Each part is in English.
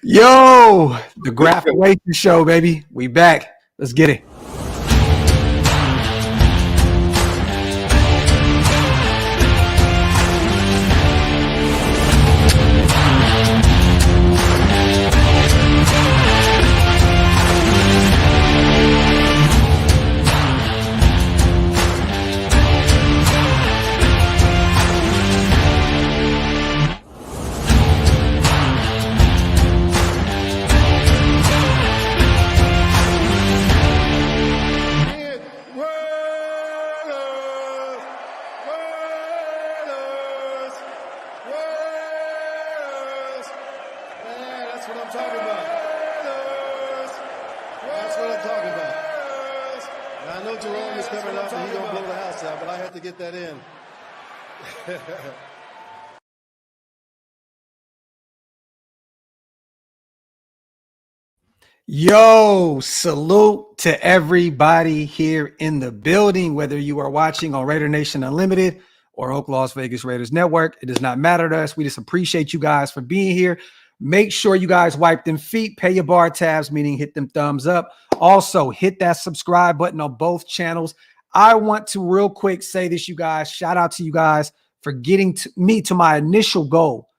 Yo, the Graphic Show, baby. We back. Let's get it. Yo, salute to everybody here in the building, whether you are watching on Raider Nation Unlimited or Oak Las Vegas Raiders Network. It does not matter to us. We just appreciate you guys for being here. Make sure you guys wipe them feet, pay your bar tabs, meaning hit them thumbs up. Also, hit that subscribe button on both channels. I want to real quick say this, you guys. Shout out to you guys for getting me to my initial goal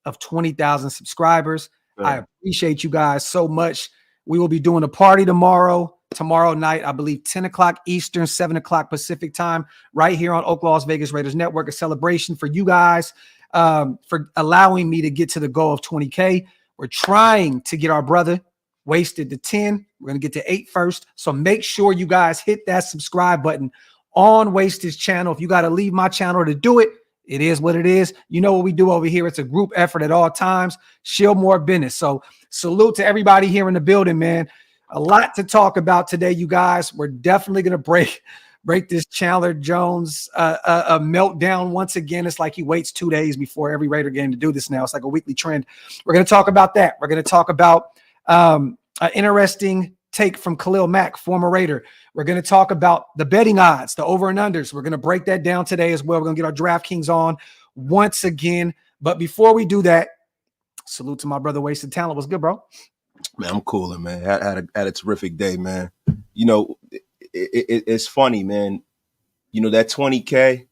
of 20,000 subscribers. Yeah. I appreciate you guys so much. We will be doing a party tomorrow night, I believe 10 o'clock Eastern, 7 o'clock Pacific time, right here on Oak Las Vegas Raiders Network, a celebration for you guys for allowing me to get to the goal of 20K. We're trying to get our brother Wasted to 10. We're going to get to 8 first. So make sure you guys hit that subscribe button on Wasted's channel. If you got to leave my channel to do it, it is what it is. You know what we do over here. It's a group effort at all times. Shield more business. So salute to everybody here in the building, man. A lot to talk about today, you guys. We're definitely going to break this Chandler Jones a meltdown once again. It's like he waits 2 days before every Raider game to do this now. It's like a weekly trend. We're going to talk about that. We're going to talk about an interesting take from Khalil Mack, former Raider. We're going to talk about the betting odds, the over and unders. We're going to break that down today as well. We're going to get our DraftKings on once again. But before we do that, salute to my brother Wasted Talent. What's good, bro? Man, I'm cooling, man. Had a terrific day, man. You know, it's funny, man. You know, that 20K,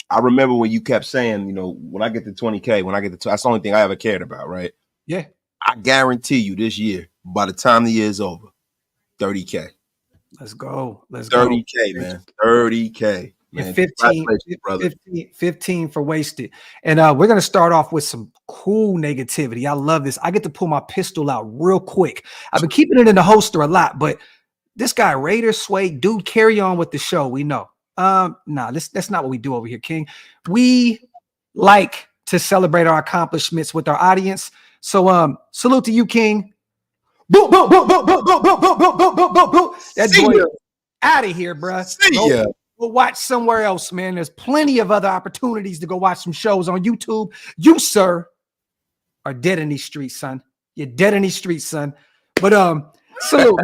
I remember when you kept saying, you know, when I get to 20K, that's the only thing I ever cared about, right? Yeah. I guarantee you this year, by the time the year is over, 30K. Let's go. 30K, man. 30K. Man. 15 for Wasted. And we're going to start off with some cool negativity. I love this. I get to pull my pistol out real quick. I've been keeping it in the holster a lot, but this guy, Raider Sway, dude, carry on with the show. We know. That's not what we do over here, King. We like to celebrate our accomplishments with our audience. So salute to you, King. Boom, boom, boom, boom, boom, boom, boom, boom, boom, boom, boom, boom, boom. That boy out of here, bro. Go watch somewhere else, man. There's plenty of other opportunities to go watch some shows on YouTube. You, sir, are dead in these streets, son. You're dead in these streets, son. But salute.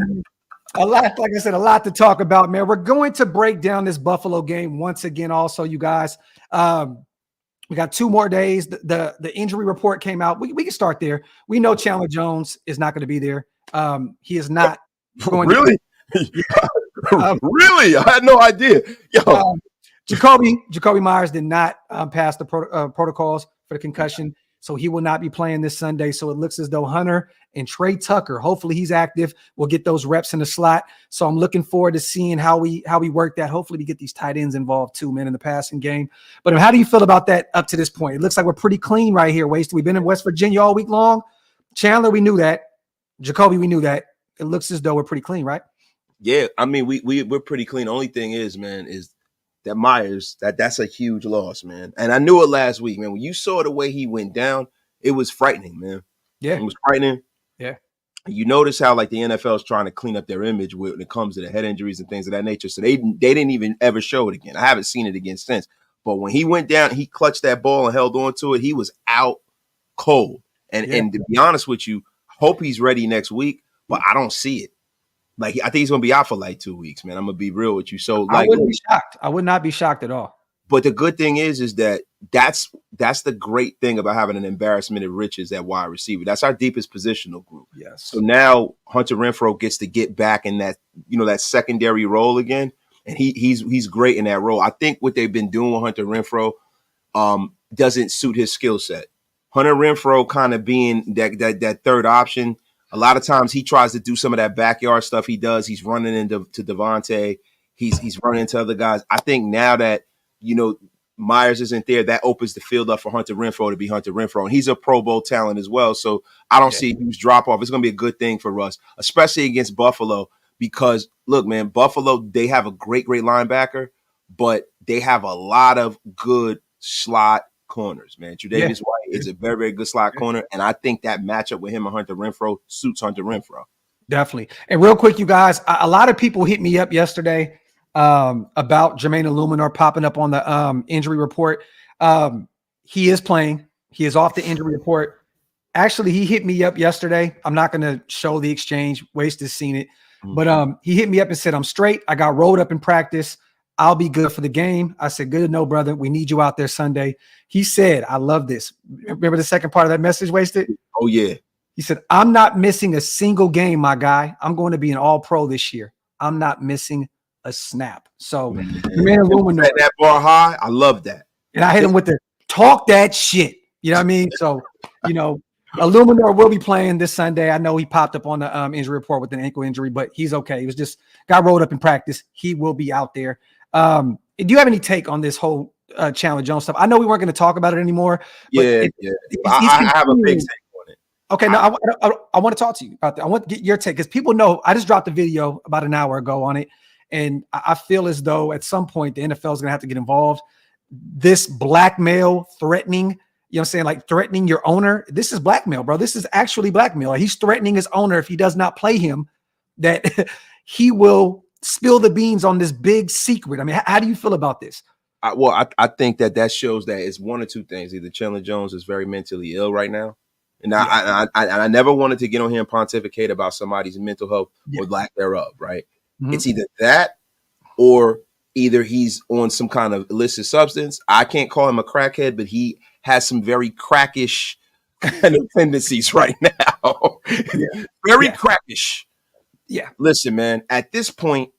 Like I said, a lot to talk about, man. We're going to break down this Buffalo game once again. Also, you guys, we got 2 more days. The injury report came out. We can start there. We know Chandler Jones is not going to be there. He is not going really? Really? I had no idea. Yo. Jacoby Myers did not pass the protocols for the concussion, so he will not be playing this Sunday. So it looks as though Hunter and Trey Tucker, hopefully he's active, will get those reps in the slot. So I'm looking forward to seeing how we work that. Hopefully we get these tight ends involved too, man, in the passing game. But how do you feel about that up to this point? It looks like we're pretty clean right here, Wasted. We've been in West Virginia all week long. Chandler, we knew that. Jacoby, we knew that. It looks as though we're pretty clean, right? Yeah, I mean, we're pretty clean. The only thing is, man, is that Myers, that's a huge loss, man. And I knew it last week, man. When you saw the way he went down, it was frightening, man. Yeah. It was frightening. Yeah. You notice how, like, the NFL is trying to clean up their image when it comes to the head injuries and things of that nature. So they didn't even ever show it again. I haven't seen it again since. But when he went down, he clutched that ball and held on to it. He was out cold. And to be honest with you, hope he's ready next week, but I don't see it. Like, I think he's going to be out for like 2 weeks, man. I'm going to be real with you. So, like, I wouldn't be shocked. I would not be shocked at all. But the good thing is that that's the great thing about having an embarrassment of riches at wide receiver. That's our deepest positional group. Yes. So now Hunter Renfrow gets to get back in that, that secondary role again. And he's great in that role. I think what they've been doing with Hunter Renfrow doesn't suit his skill set. Hunter Renfrow kind of being that third option. A lot of times he tries to do some of that backyard stuff he does. He's running into Devontae. He's running into other guys. I think now that, Myers isn't there, that opens the field up for Hunter Renfrow to be Hunter Renfrow. And he's a Pro Bowl talent as well. So I don't see a huge drop off. It's going to be a good thing for us, especially against Buffalo, because look, man, Buffalo, they have a great linebacker, but they have a lot of good slot corners, man. Tre'Davious White is a very, very good slot corner. And I think that matchup with him and Hunter Renfrow suits Hunter Renfrow. Definitely. And real quick, you guys, a lot of people hit me up yesterday about Jermaine Illuminor popping up on the injury report. He is playing. He is off the injury report. Actually, he hit me up yesterday. I'm not going to show the exchange. Waste has seen it. But he hit me up and said, I'm straight. I got rolled up in practice. I'll be good for the game. I said, good to know, brother. We need you out there Sunday. He said, I love this. Remember the second part of that message, Wasted? Oh, yeah. He said, I'm not missing a single game, my guy. I'm going to be an all-pro this year. I'm not missing a snap. So, Illuminor, that bar high, I love that. And I hit him with the talk that shit. You know what I mean? So, Illuminor will be playing this Sunday. I know he popped up on the injury report with an ankle injury, but he's okay. He was just got rolled up in practice. He will be out there. Do you have any take on this whole Chandler Jones stuff? I know we weren't going to talk about it anymore. But I have a big take on it. Okay, no, I want to talk to you about that. I want to get your take because people know I just dropped a video about an hour ago on it. And I feel as though at some point the NFL is going to have to get involved. This blackmail, threatening, you know what I'm saying? Like threatening your owner. This is blackmail, bro. This is actually blackmail. Like he's threatening his owner if he does not play him, that he will spill the beans on this big secret. I mean, how do you feel about this? I think that shows that it's one or two things. Either Chandler Jones is very mentally ill right now. And I never wanted to get on here and pontificate about somebody's mental health or lack thereof, right? It's either that or either he's on some kind of illicit substance. I can't call him a crackhead, but he has some very crackish kind of tendencies right now. Very crackish. Yeah. Listen, man, at this point,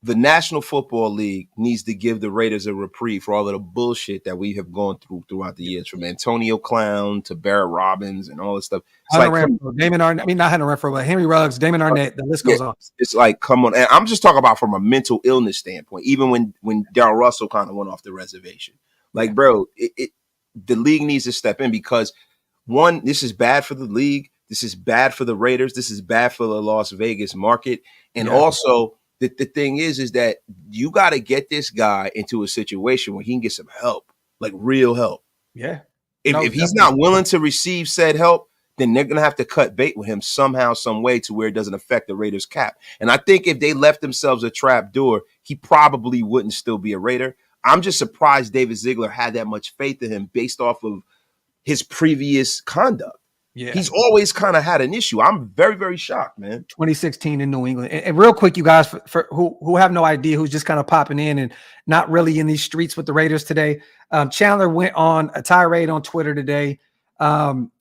the National Football League needs to give the Raiders a reprieve for all of the bullshit that we have gone throughout the years, from Antonio Clown to Barrett Robbins and all this stuff. It's Hunter Renfrow, Damon Arnett. I mean, not Hunter Renfrow, but Henry Ruggs, Damon Arnett. The list goes on. It's like, come on. And I'm just talking about from a mental illness standpoint, even when Darryl Russell kind of went off the reservation. Like, bro, the league needs to step in because, one, this is bad for the league. This is bad for the Raiders. This is bad for the Las Vegas market. And also, the thing is that you got to get this guy into a situation where he can get some help, like real help. Yeah. If he's not willing to receive said help, then they're going to have to cut bait with him somehow, some way to where it doesn't affect the Raiders cap. And I think if they left themselves a trap door, he probably wouldn't still be a Raider. I'm just surprised David Ziegler had that much faith in him based off of his previous conduct. Yeah. He's always kind of had an issue. I'm very, very shocked, man. 2016 in New England. And real quick, you guys, for who have no idea, who's just kind of popping in and not really in these streets with the Raiders today, Chandler went on a tirade on Twitter today.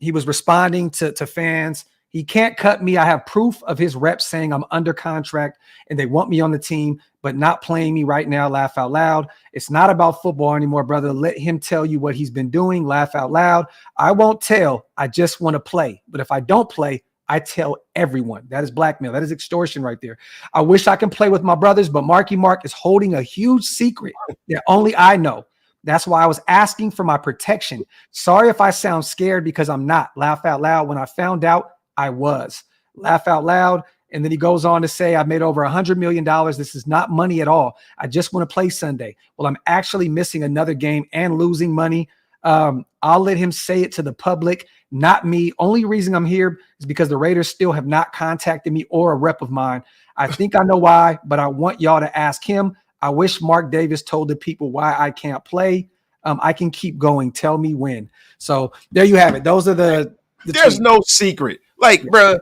He was responding to fans. He can't cut me. I have proof of his reps saying I'm under contract and they want me on the team, but not playing me right now. Laugh out loud. It's not about football anymore, brother. Let him tell you what he's been doing. Laugh out loud. I won't tell. I just want to play. But if I don't play, I tell everyone. That is blackmail. That is extortion right there. I wish I can play with my brothers, but Marky Mark is holding a huge secret that only I know. That's why I was asking for my protection. Sorry if I sound scared because I'm not. Laugh out loud. When I found out, I was. Laugh out loud. And then he goes on to say, I've made over $100 million. This is not money at all. I just want to play Sunday. Well, I'm actually missing another game and losing money. I'll let him say it to the public, not me. Only reason I'm here is because the Raiders still have not contacted me or a rep of mine. I think I know why, but I want y'all to ask him. I wish Mark Davis told the people why I can't play. I can keep going. Tell me when. So there you have it. Those are the There's tweets. No secret. Like, bro,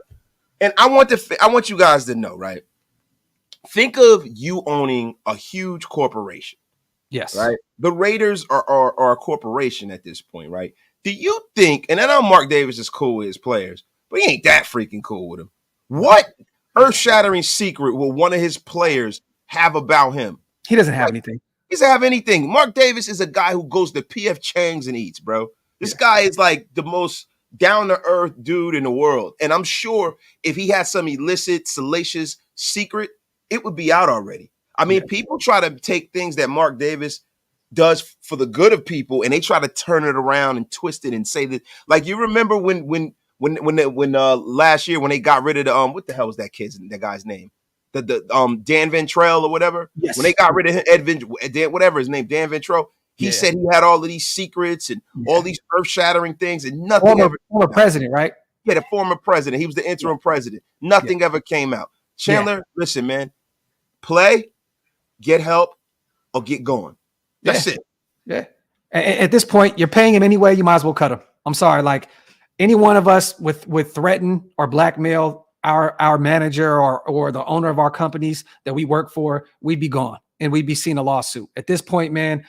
and I want you guys to know, right? Think of you owning a huge corporation, Yes. right? The Raiders are a corporation at this point, right? Do you think, and I know Mark Davis is cool with his players, but he ain't that freaking cool with them. What earth-shattering secret will one of his players have about him? He doesn't have Like, anything. he doesn't have anything. Mark Davis is a guy who goes to PF Chang's and eats, bro. This guy is like the most down-to-earth dude in the world. And I'm sure if he had some illicit, salacious secret, it would be out already. I mean, people try to take things that Mark Davis does for the good of people, and they try to turn it around and twist it and say that. Like, you remember when last year when they got rid of the what the hell was that guy's name? The Dan Ventrell or whatever. Yes. When they got rid of him, whatever his name, Dan Ventrell, he said he had all of these secrets and all these earth-shattering things, and nothing former president, right? Yeah, the former president. He was the interim president. Nothing ever came out. Chandler, listen, man, play, get help, or get going. That's it. Yeah. At this point, you're paying him anyway. You might as well cut him. I'm sorry. Like, any one of us with threaten or blackmail our manager or the owner of our companies that we work for, we'd be gone and we'd be seeing a lawsuit. At this point, man,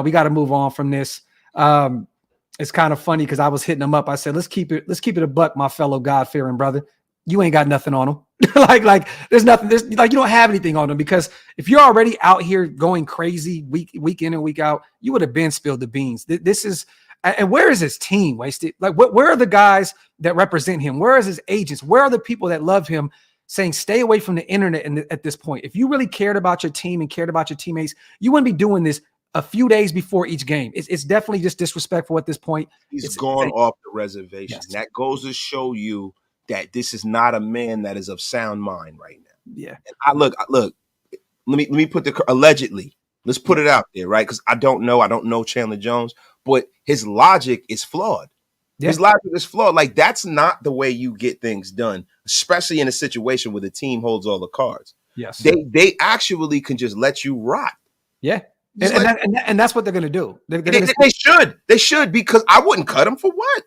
we got to move on from this. It's kind of funny because I was hitting him up. I said, let's keep it a buck, my fellow God-fearing brother. You ain't got nothing on him. like there's nothing. There's like, you don't have anything on them, because if you're already out here going crazy week in and week out, you would have been spilled the beans. This is, and where is his team, Wasted? Like, where are the guys that represent him? Where is his agents? Where are the people that love him, saying stay away from the internet? And at this point, if you really cared about your team and cared about your teammates, you wouldn't be doing this a few days before each game. It's definitely just disrespectful at this point. He's gone off the reservation. Yes. That goes to show you that this is not a man that is of sound mind right now. Yeah. And I look. Let me put the allegedly. Let's put it out there, right? Because I don't know Chandler Jones, but his logic is flawed. Yeah. His logic is flawed. Like, that's not the way you get things done, especially in a situation where the team holds all the cards. Yes. They actually can just let you rot. Yeah. And that's what they're going to do. They should, because I wouldn't cut him for what?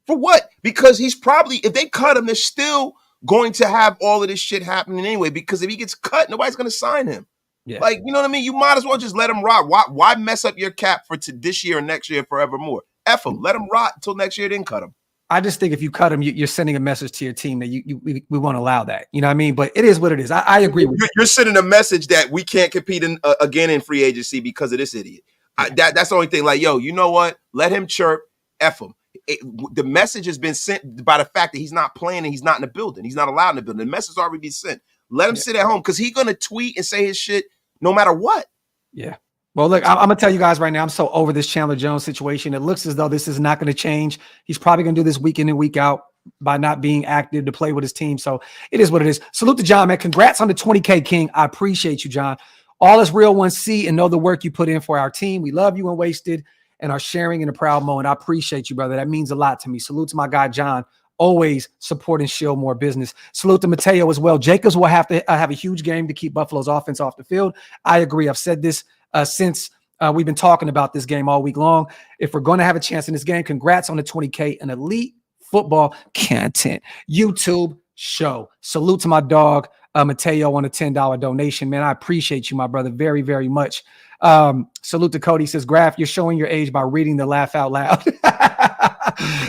For what? Because he's probably, if they cut him, they're still going to have all of this shit happening anyway. Because if he gets cut, nobody's going to sign him. Yeah. Like, you know what I mean? You might as well just let him rot. Why mess up your cap for this year and next year forevermore? F him. Let him rot until next year, then cut him. I just think if you cut him, you're sending a message to your team that we won't allow that. You know what I mean? But it is what it is. I agree with you. You're sending a message that we can't compete again in free agency because of this idiot. That's the only thing. Like, yo, you know what? Let him chirp. F him. The message has been sent by the fact that he's not playing and he's not in the building. He's not allowed in the building. The message already been sent. Let him sit at home, because he's going to tweet and say his shit no matter what. Yeah. Well, look, I'm going to tell you guys right now, I'm so over this Chandler Jones situation. It looks as though this is not going to change. He's probably going to do this week in and week out by not being active to play with his team. So it is what it is. Salute to John, man. Congrats on the 20K, King. I appreciate you, John. All us real ones see and know the work you put in for our team. We love you and Wasted and are sharing in a proud moment. I appreciate you, brother. That means a lot to me. Salute to my guy, John, always supporting Shield More Business. Salute to Mateo as well. Jacobs will have to have a huge game to keep Buffalo's offense off the field. I agree. I've said this since we've been talking about this game all week long. If we're going to have a chance in this game, congrats on the 20K, an elite football content YouTube show. Salute to my dog, Mateo, on a $10 donation. Man, I appreciate you, my brother, very, very much. Salute to Cody. Says, Graf, you're showing your age by reading the laugh out loud.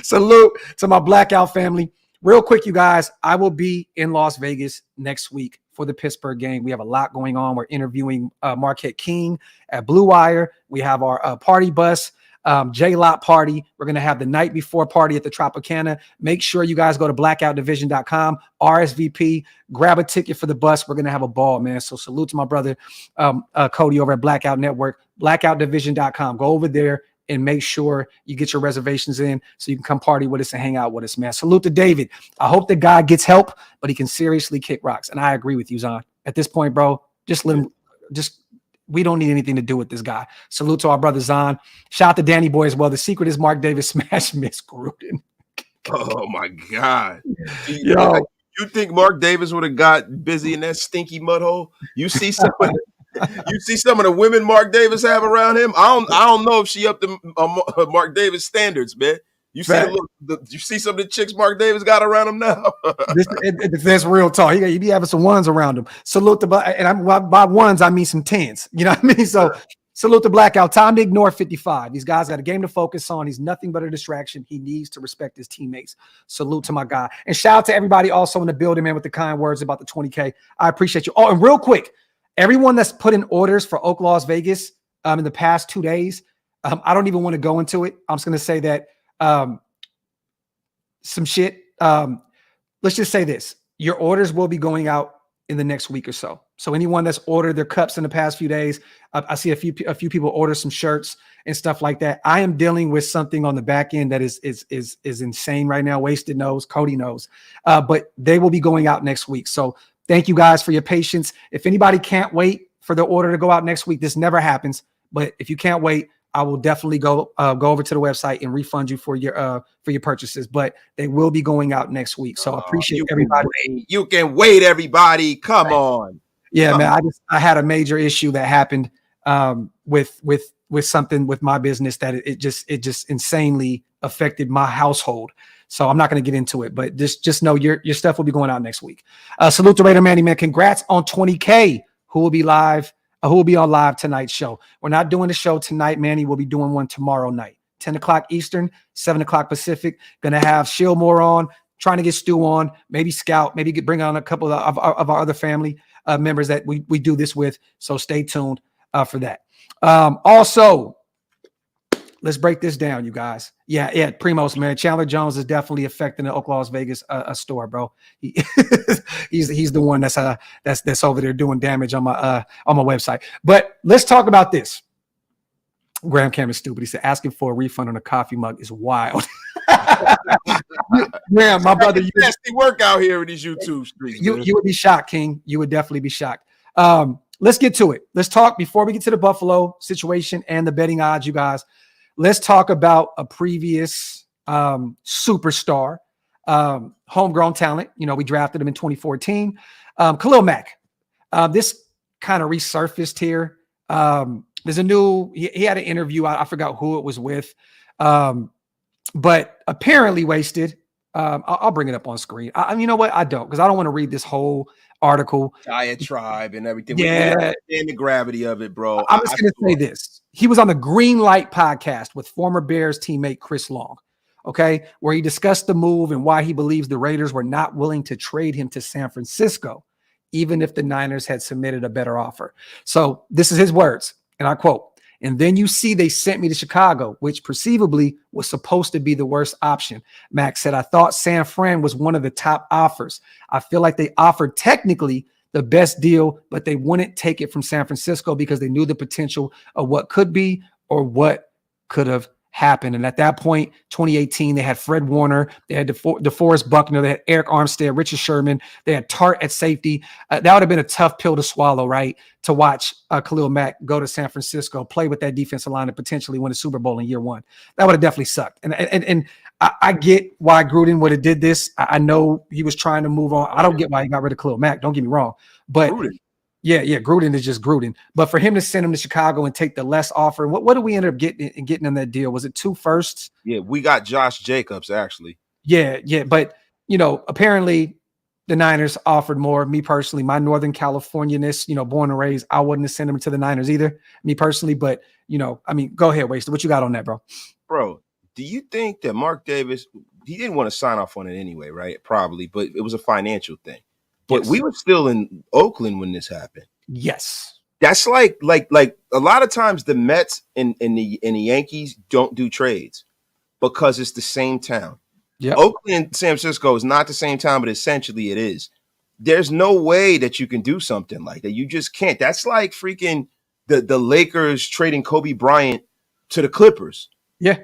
Salute to my blackout family. Real quick, you guys, I will be in Las Vegas next week for the Pittsburgh game. We have a lot going on. We're interviewing Marquette King at Blue Wire. We have our party bus, J-Lot party. We're going to have the night before party at the Tropicana. Make sure you guys go to blackoutdivision.com, RSVP, grab a ticket for the bus. We're going to have a ball, man. So salute to my brother, Cody, over at Blackout Network, blackoutdivision.com. Go over there and make sure you get your reservations in so you can come party with us and hang out with us, man. Salute to David. I hope the guy gets help, but he can seriously kick rocks. And I agree with you, Zon. At this point, bro, just let him, we don't need anything to do with this guy. Salute to our brother Zon. Shout out to Danny Boy as well. The secret is Mark Davis smash Miss Gruden. Oh my God. Yo, you think Mark Davis would have got busy in that stinky mud hole? You see some of the women Mark Davis have around him. I don't know if she up to Mark Davis standards, man. You see some of the chicks Mark Davis got around him now. That's real talk. He be having some ones around him. Salute to, and by ones I mean some tens. You know what I mean? So Salute the blackout. Time to ignore 55. These guys got a game to focus on. He's nothing but a distraction. He needs to respect his teammates. Salute to my guy. And shout out to everybody also in the building, man, with the kind words about the 20K. I appreciate you. Oh, and real quick, everyone that's put in orders for Oak Las Vegas in the past 2 days, I don't even want to go into it. I'm just going to say that some shit. Let's just say this. Your orders will be going out in the next week or so. So anyone that's ordered their cups in the past few days, I see a few people order some shirts and stuff like that. I am dealing with something on the back end that is insane right now. Wasted knows, Cody knows, but they will be going out next week. So thank you guys for your patience. If anybody can't wait for the order to go out next week, this never happens. But if you can't wait, I will definitely go over to the website and refund you for your purchases. But they will be going out next week. So I appreciate everybody. You can wait, everybody. Come on. Yeah, man. I had a major issue that happened with something with my business that it just insanely affected my household. So I'm not going to get into it, but just know your stuff will be going out next week. Salute to Raider Manny, man. Congrats on 20K. Who will be live? Who will be on live tonight's show? We're not doing the show tonight. Manny will be doing one tomorrow night, 10 o'clock Eastern, 7 o'clock Pacific. Going to have Shillmore on, trying to get Stu on, maybe Scout, maybe bring on a couple of our other family members that we do this with. So stay tuned for that. Also, let's break this down, you guys. Yeah, Primos, man. Chandler Jones is definitely affecting the Oak Las Vegas store, bro. He's the one that's over there doing damage on my website. But let's talk about this. Graham Cameron's stupid. He said asking for a refund on a coffee mug is wild. Graham, my brother, you nasty work out here in these YouTube streets. You would be shocked, King. You would definitely be shocked. Let's get to it. Let's talk before we get to the Buffalo situation and the betting odds, you guys. Let's talk about a previous superstar, homegrown talent. You know, we drafted him in 2014. Khalil Mack. This kind of resurfaced here. There's a new, he had an interview. I forgot who it was with, but apparently Wasted. I'll bring it up on screen. You know what? I don't, because I don't want to read this whole article. Diatribe and everything. Yeah. And the gravity of it, bro. I'm just going to say this. He was on the Green Light podcast with former Bears teammate Chris Long, okay, where he discussed the move and why he believes the Raiders were not willing to trade him to San Francisco, even if the Niners had submitted a better offer. So this is his words, and I quote, "And then you see they sent me to Chicago, which perceivably was supposed to be the worst option." Mack said, "I thought San Fran was one of the top offers. I feel like they offered technically the best deal, but they wouldn't take it from San Francisco because they knew the potential of what could be or what could have happened." And at that point, 2018, they had Fred Warner, they had DeForest Buckner, they had Eric Armstead, Richard Sherman, they had Tart at safety. That would have been a tough pill to swallow, right? To watch Khalil Mack go to San Francisco, play with that defensive line, and potentially win a Super Bowl in year one. That would have definitely sucked. And I get why Gruden would have did this. I know he was trying to move on. I don't get why he got rid of Khalil Mack. Don't get me wrong, but Gruden. Yeah, Gruden is just Gruden. But for him to send him to Chicago and take the less offer, what did we end up getting in that deal? Was it 2 firsts? Yeah, we got Josh Jacobs actually. Yeah, but you know, apparently the Niners offered more. Me personally, my Northern California-ness, you know, born and raised, I wouldn't have sent him to the Niners either. Me personally, but you know, I mean, go ahead, Wasted. What you got on that, bro? Bro, do you think that Mark Davis, he didn't want to sign off on it anyway, right? Probably, but it was a financial thing. But yes. We were still in Oakland when this happened. Yes. That's like a lot of times the Mets and the Yankees don't do trades because it's the same town. Yep. Oakland and San Francisco is not the same town, but essentially it is. There's no way that you can do something like that. You just can't. That's like freaking the Lakers trading Kobe Bryant to the Clippers. Yeah.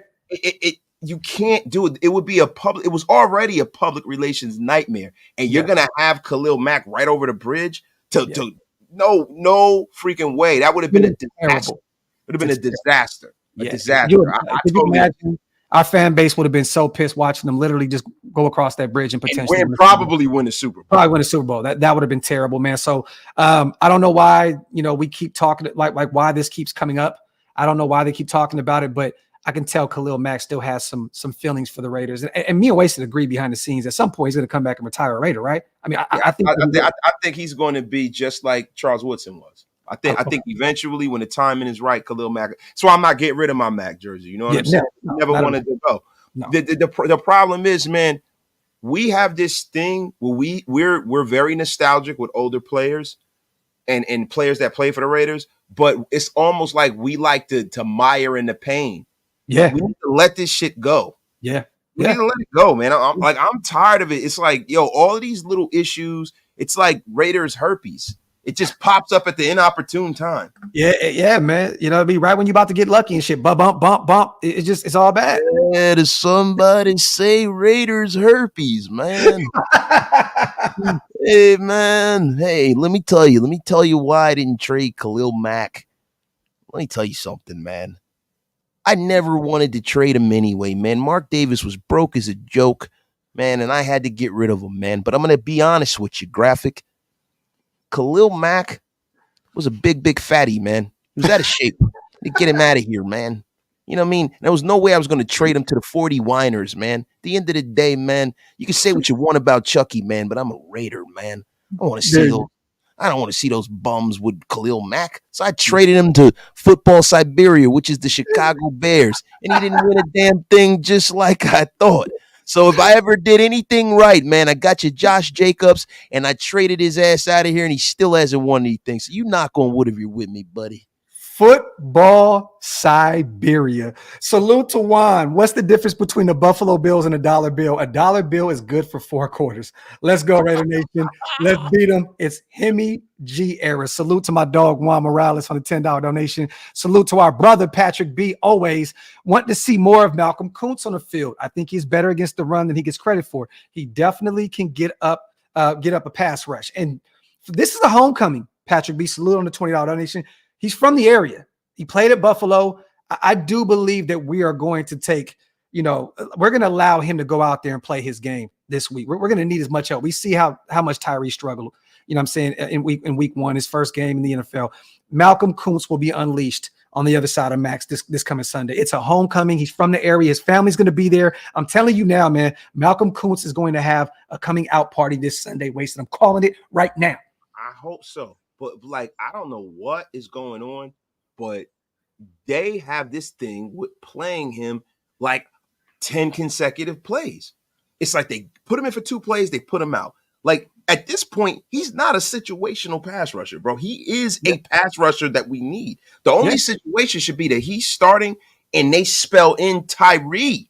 You can't do it. It would be it was already a public relations nightmare. And you're going to have Khalil Mack right over the bridge to no freaking way. That would have been a disaster. It would have been a disaster. A disaster. I totally imagine our fan base would have been so pissed watching them literally just go across that bridge and potentially probably win the Super Bowl. Probably win the Super Bowl. That would have been terrible, man. So I don't know why, you know, we keep talking like why this keeps coming up. I don't know why they keep talking about it, but I can tell Khalil Mack still has some feelings for the Raiders, and me and Wasted agree behind the scenes. At some point, he's going to come back and retire a Raider, right? I mean, I think he's going to be just like Charles Woodson was. I think eventually when the timing is right, Khalil Mack. So I'm not getting rid of my Mack jersey. You know what I'm saying? Never wanted to go. No. The problem is, man, we have this thing where we're very nostalgic with older players and players that play for the Raiders, but it's almost like we like to mire in the pain. Yeah. We need to let this shit go. Yeah. We need to let it go, man. I'm tired of it. It's like, yo, all of these little issues, it's like Raiders herpes. It just pops up at the inopportune time. Yeah, man. You know, it'd be right when you're about to get lucky and shit. Bump, bump, bump, bump. It's all bad. Yeah, does somebody say Raiders herpes, man? Hey, man. Hey, let me tell you why I didn't trade Khalil Mack. Let me tell you something, man. I never wanted to trade him anyway, man. Mark Davis was broke as a joke, man, and I had to get rid of him, man. But I'm going to be honest with you, Graphic. Khalil Mack was a big fatty, man. He was out of shape. To get him out of here, man. You know what I mean? There was no way I was going to trade him to the 40 whiners, man. At the end of the day, man, you can say what you want about Chucky, man, but I'm a Raider, man. I want to see those. I don't want to see those bums with Khalil Mack. So I traded him to Football Siberia, which is the Chicago Bears. And he didn't win a damn thing just like I thought. So if I ever did anything right, man, I got you Josh Jacobs, and I traded his ass out of here, and he still hasn't won anything. So you knock on wood if you're with me, buddy. Football Siberia. Salute to Juan. What's the difference between the Buffalo Bills and a dollar bill? A dollar bill is good for 4 quarters. Let's go, Raider Nation. Let's beat them. It's Hemi G era. Salute to my dog Juan Morales on the $10 donation. Salute to our brother Patrick B. Always want to see more of Malcolm Kuntz on the field. I think he's better against the run than he gets credit for. He definitely can get up a pass rush. And this is a homecoming. Patrick B. Salute on the $20 donation. He's from the area. He played at Buffalo. I do believe that we are going to take, we're going to allow him to go out there and play his game this week. We're going to need as much help. We see how much Tyree struggled, I'm saying, in week 1, his first game in the NFL. Malcolm Kuntz will be unleashed on the other side of Max this coming Sunday. It's a homecoming. He's from the area. His family's going to be there. I'm telling you now, man, Malcolm Kuntz is going to have a coming out party this Sunday, Wasted. I'm calling it right now. I hope so. But I don't know what is going on, but they have this thing with playing him like 10 consecutive plays. It's like they put him in for 2 plays, they put him out. Like at this point, he's not a situational pass rusher, bro. He is a pass rusher that we need. The only situation should be that he's starting and they spell in Tyree.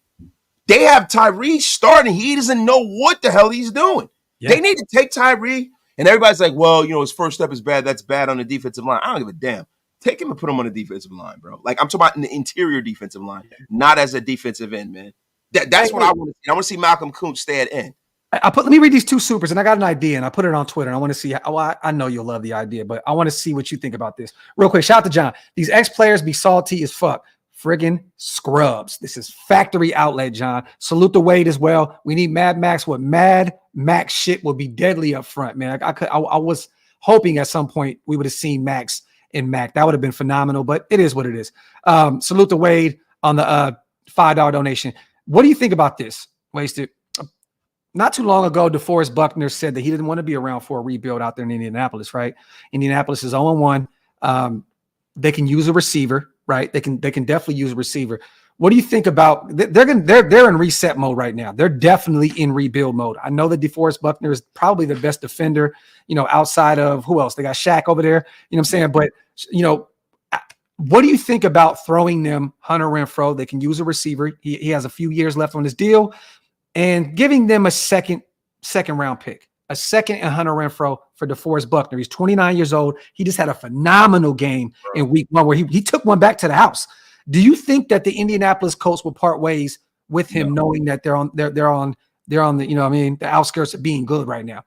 They have Tyree starting. He doesn't know what the hell he's doing. Yeah. They need to take Tyree. And everybody's like, well, his first step is bad. That's bad on the defensive line. I don't give a damn. Take him and put him on the defensive line, bro. Like, I'm talking about in the interior defensive line, not as a defensive end, man. That's what I want to see. I want to see Malcolm Kuntz stay at end. Let me read these 2 supers, and I got an idea, and I put it on Twitter, and I want to see I know you'll love the idea, but I want to see what you think about this. Real quick, shout out to John. These ex-players be salty as fuck. Friggin' scrubs. This is factory outlet, John. Salute to Wade as well. We need Mad Max. What Mad Max shit will be deadly up front, man. I was hoping at some point we would have seen Max and Mac. That would have been phenomenal, but it is what it is. Salute to Wade on the $5 donation. What do you think about this, Wasted? Not too long ago, DeForest Buckner said that he didn't want to be around for a rebuild out there in Indianapolis, right? Indianapolis is 0-1. They can use a receiver. Right, they can definitely use a receiver. What do you think about? They're in reset mode right now. They're definitely in rebuild mode. I know that DeForest Buckner is probably the best defender, outside of who else? They got Shaq over there. You know what I'm saying? But what do you think about throwing them Hunter Renfrow? They can use a receiver. He has a few years left on his deal, and giving them a second round pick. A second and Hunter Renfrow for DeForest Buckner. He's 29 years old. He just had a phenomenal game in week 1 where he took one back to the house. Do you think that the Indianapolis Colts will part ways with him, knowing that they're on the the outskirts of being good right now?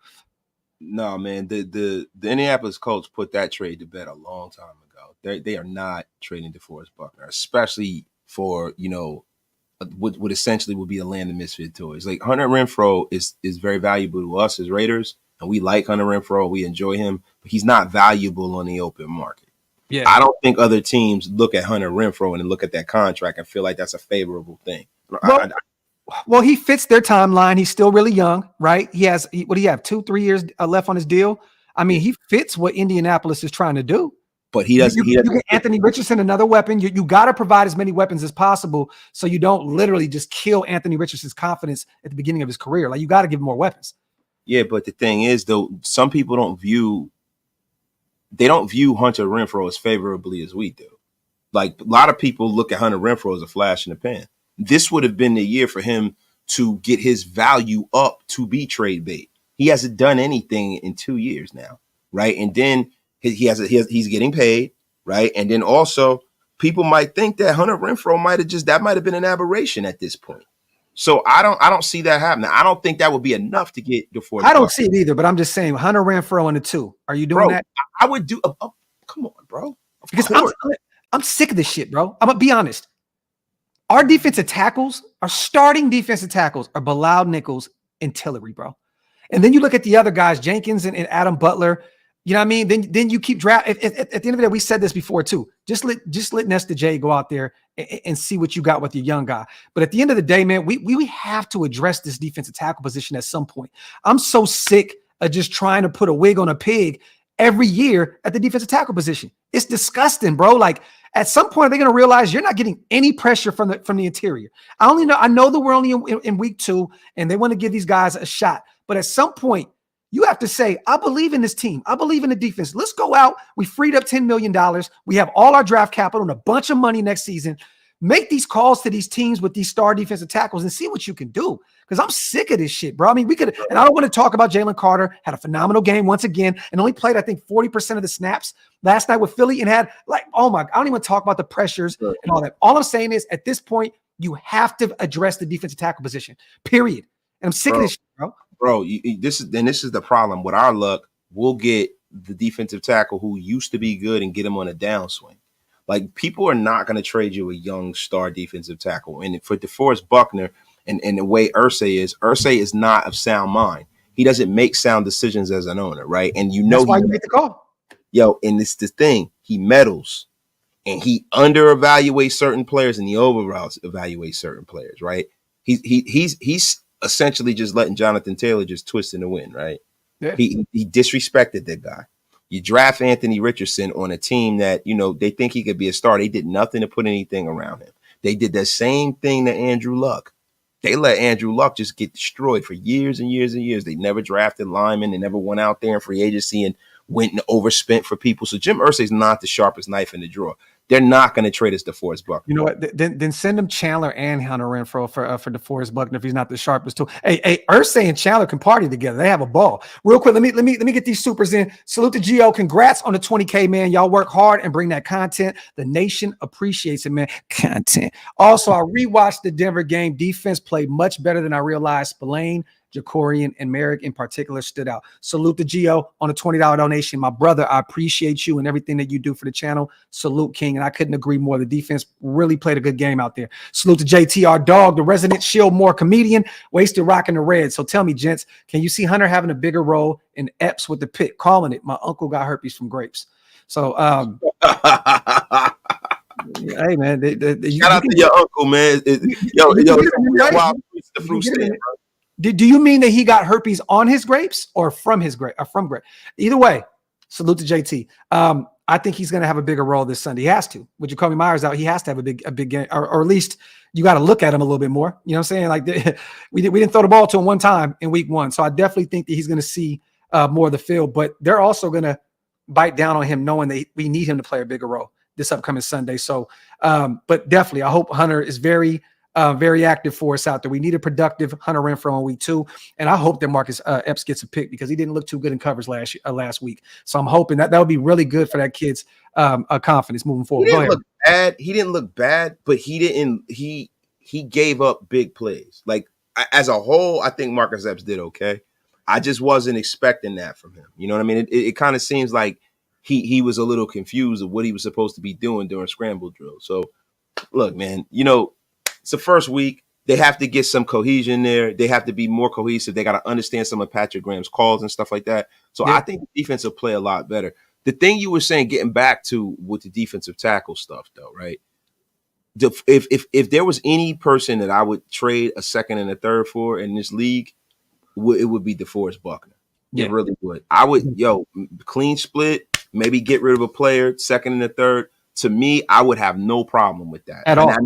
No, man. The Indianapolis Colts put that trade to bed a long time ago. They are not trading DeForest Buckner, especially for what essentially would be a land of misfit toys. Like Hunter Renfrow is very valuable to us as Raiders, and we like Hunter Renfrow. We enjoy him, but he's not valuable on the open market. Yeah, I don't think other teams look at Hunter Renfrow and look at that contract and feel like that's a favorable thing. Well, he fits their timeline. He's still really young, right? What do you have? 2-3 years left on his deal. I mean, he fits what Indianapolis is trying to do. But he doesn't. You get Anthony Richardson another weapon. You got to provide as many weapons as possible so you don't literally just kill Anthony Richardson's confidence at the beginning of his career. Like, you got to give him more weapons. Yeah, but the thing is, though, some people don't view Hunter Renfrow as favorably as we do. Like, a lot of people look at Hunter Renfrow as a flash in the pan. This would have been the year for him to get his value up to be trade bait. He hasn't done anything in 2 years now, right? And then he's getting paid, right? And then also people might think that Hunter Renfrow might have been an aberration at this point. So I don't see that happening. I don't think that would be enough to get DeForest. I don't see it either, but I'm just saying Hunter Renfrow in the 2. Are you doing that? I would do. Come on, bro. Because I'm sick of this shit, bro. I'm gonna be honest. Our defensive tackles, our starting defensive tackles, are Bilal Nichols and Tillery, bro. And then you look at the other guys, Jenkins and Adam Butler. You know what I mean? Then you keep draft. At the end of the day, we said this before too. Just let Nesta J go out there and see what you got with your young guy. But at the end of the day, man, we have to address this defensive tackle position at some point. I'm so sick of just trying to put a wig on a pig every year at the defensive tackle position. It's disgusting, bro. Like, at some point, they're going to realize you're not getting any pressure from the interior. I know that we're only in week 2 and they want to give these guys a shot. But at some point, you have to say, I believe in this team. I believe in the defense. Let's go out. We freed up $10 million. We have all our draft capital and a bunch of money next season. Make these calls to these teams with these star defensive tackles and see what you can do. Because I'm sick of this shit, bro. I mean, we could, and I don't want to talk about Jalen Carter. Had a phenomenal game once again and only played, I think, 40% of the snaps last night with Philly and had like, oh my, I don't even talk about the pressures and all that. All I'm saying is at this point, you have to address the defensive tackle position, period. And I'm sick of this shit, bro. Bro, this is the problem. With our luck, we'll get the defensive tackle who used to be good and get him on a downswing. Like, people are not going to trade you a young star defensive tackle. And for DeForest Buckner and the way Irsay is not of sound mind. He doesn't make sound decisions as an owner, right? And that's why you make the call. Yo, and it's the thing. He meddles and he under evaluates certain players and he over evaluates certain players, right? He's essentially just letting Jonathan Taylor just twist in the wind, right? Yeah. He disrespected that guy. You draft Anthony Richardson on a team that, they think he could be a star. They did nothing to put anything around him. They did the same thing to Andrew Luck. They let Andrew Luck just get destroyed for years and years and years. They never drafted linemen. They never went out there in free agency and went and overspent for people. So Jim Irsay's not the sharpest knife in the drawer. They're not going to trade us DeForest Buckner. You know what? Then send him Chandler and Hunter Renfrow for DeForest Buckner if he's not the sharpest tool. Hey, Irsay and Chandler can party together. They have a ball. Real quick, let me get these supers in. Salute to Gio. Congrats on the 20K, man. Y'all work hard and bring that content. The nation appreciates it, man. Content. Also, I rewatched the Denver game. Defense played much better than I realized. Spillane, Jacorian, and Merrick in particular stood out. Salute to Gio on a $20 donation. My brother, I appreciate you and everything that you do for the channel. Salute, King. And I couldn't agree more. The defense really played a good game out there. Salute to JT, our dog, the resident Shieldmore comedian, wasted rocking the red. So tell me, gents, can you see Hunter having a bigger role in Epps with the pick? Calling it. My uncle got herpes from grapes. So, hey, man. Shout out to your uncle, man. The fruit stand, bro. Do you mean that he got herpes on his grapes or from his grape or from grape? Either way, salute to JT. I think he's going to have a bigger role this Sunday. He has to. With Jacoby Myers out, he has to have a big game, or at least you got to look at him a little bit more. You know what I'm saying? Like we didn't throw the ball to him one time in week 1, so I definitely think that he's going to see more of the field. But they're also going to bite down on him, knowing that we need him to play a bigger role this upcoming Sunday. So, but definitely, I hope Hunter is very active for us out there. We need a productive Hunter Renfrow in week 2, and I hope that Marcus Epps gets a pick because he didn't look too good in covers last week. So I'm hoping that would be really good for that kid's confidence moving forward. He didn't look bad, but he gave up big plays. Like, as a whole, I think Marcus Epps did okay. I just wasn't expecting that from him. You know what I mean? It kind of seems like he was a little confused of what he was supposed to be doing during scramble drill. So look, man, it's the first week. They have to get some cohesion there. They have to be more cohesive. They got to understand some of Patrick Graham's calls and stuff like that. So yeah. I think the defense will play a lot better. The thing you were saying, getting back to with the defensive tackle stuff, though, right? If there was any person that I would trade a second and a third for in this league, it would be DeForest Buckner. Yeah. It really would. I would, clean split, maybe get rid of a player, second and a third. To me, I would have no problem with that At all.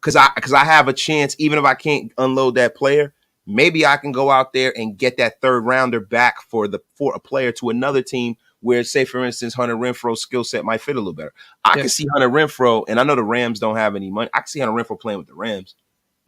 because I have a chance, even if I can't unload that player. Maybe I can go out there and get that third rounder back for a player to another team where, say, for instance, Hunter Renfro's skill set might fit a little better. I can see Hunter Renfro, and I know the Rams don't have any money. I can see Hunter Renfro playing with the Rams.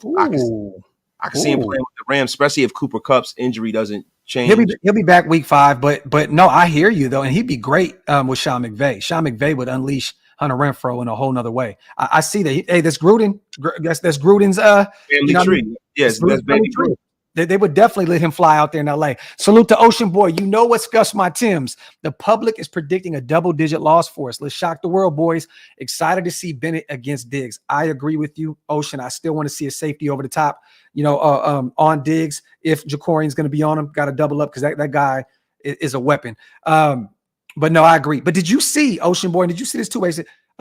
I can see him playing with the Rams, especially if Cooper Kupp's injury doesn't change. He'll be back week 5, but no, I hear you though, and he'd be great with Sean McVay. Sean McVay would unleash Hunter Renfro in a whole nother way. I see that. Hey, that's Gruden. That's Gruden's family tree. Yes, that's baby tree. They would definitely let him fly out there in LA. Salute to Ocean Boy. You know what's Gus my Tims. The public is predicting a double-digit loss for us. Let's shock the world, boys. Excited to see Bennett against Diggs. I agree with you, Ocean. I still want to see a safety over the top, on Diggs. If Jacorian's going to be on him, got to double up because that guy is a weapon. But no, I agree. But did you see, Ocean Boy, did you see this too?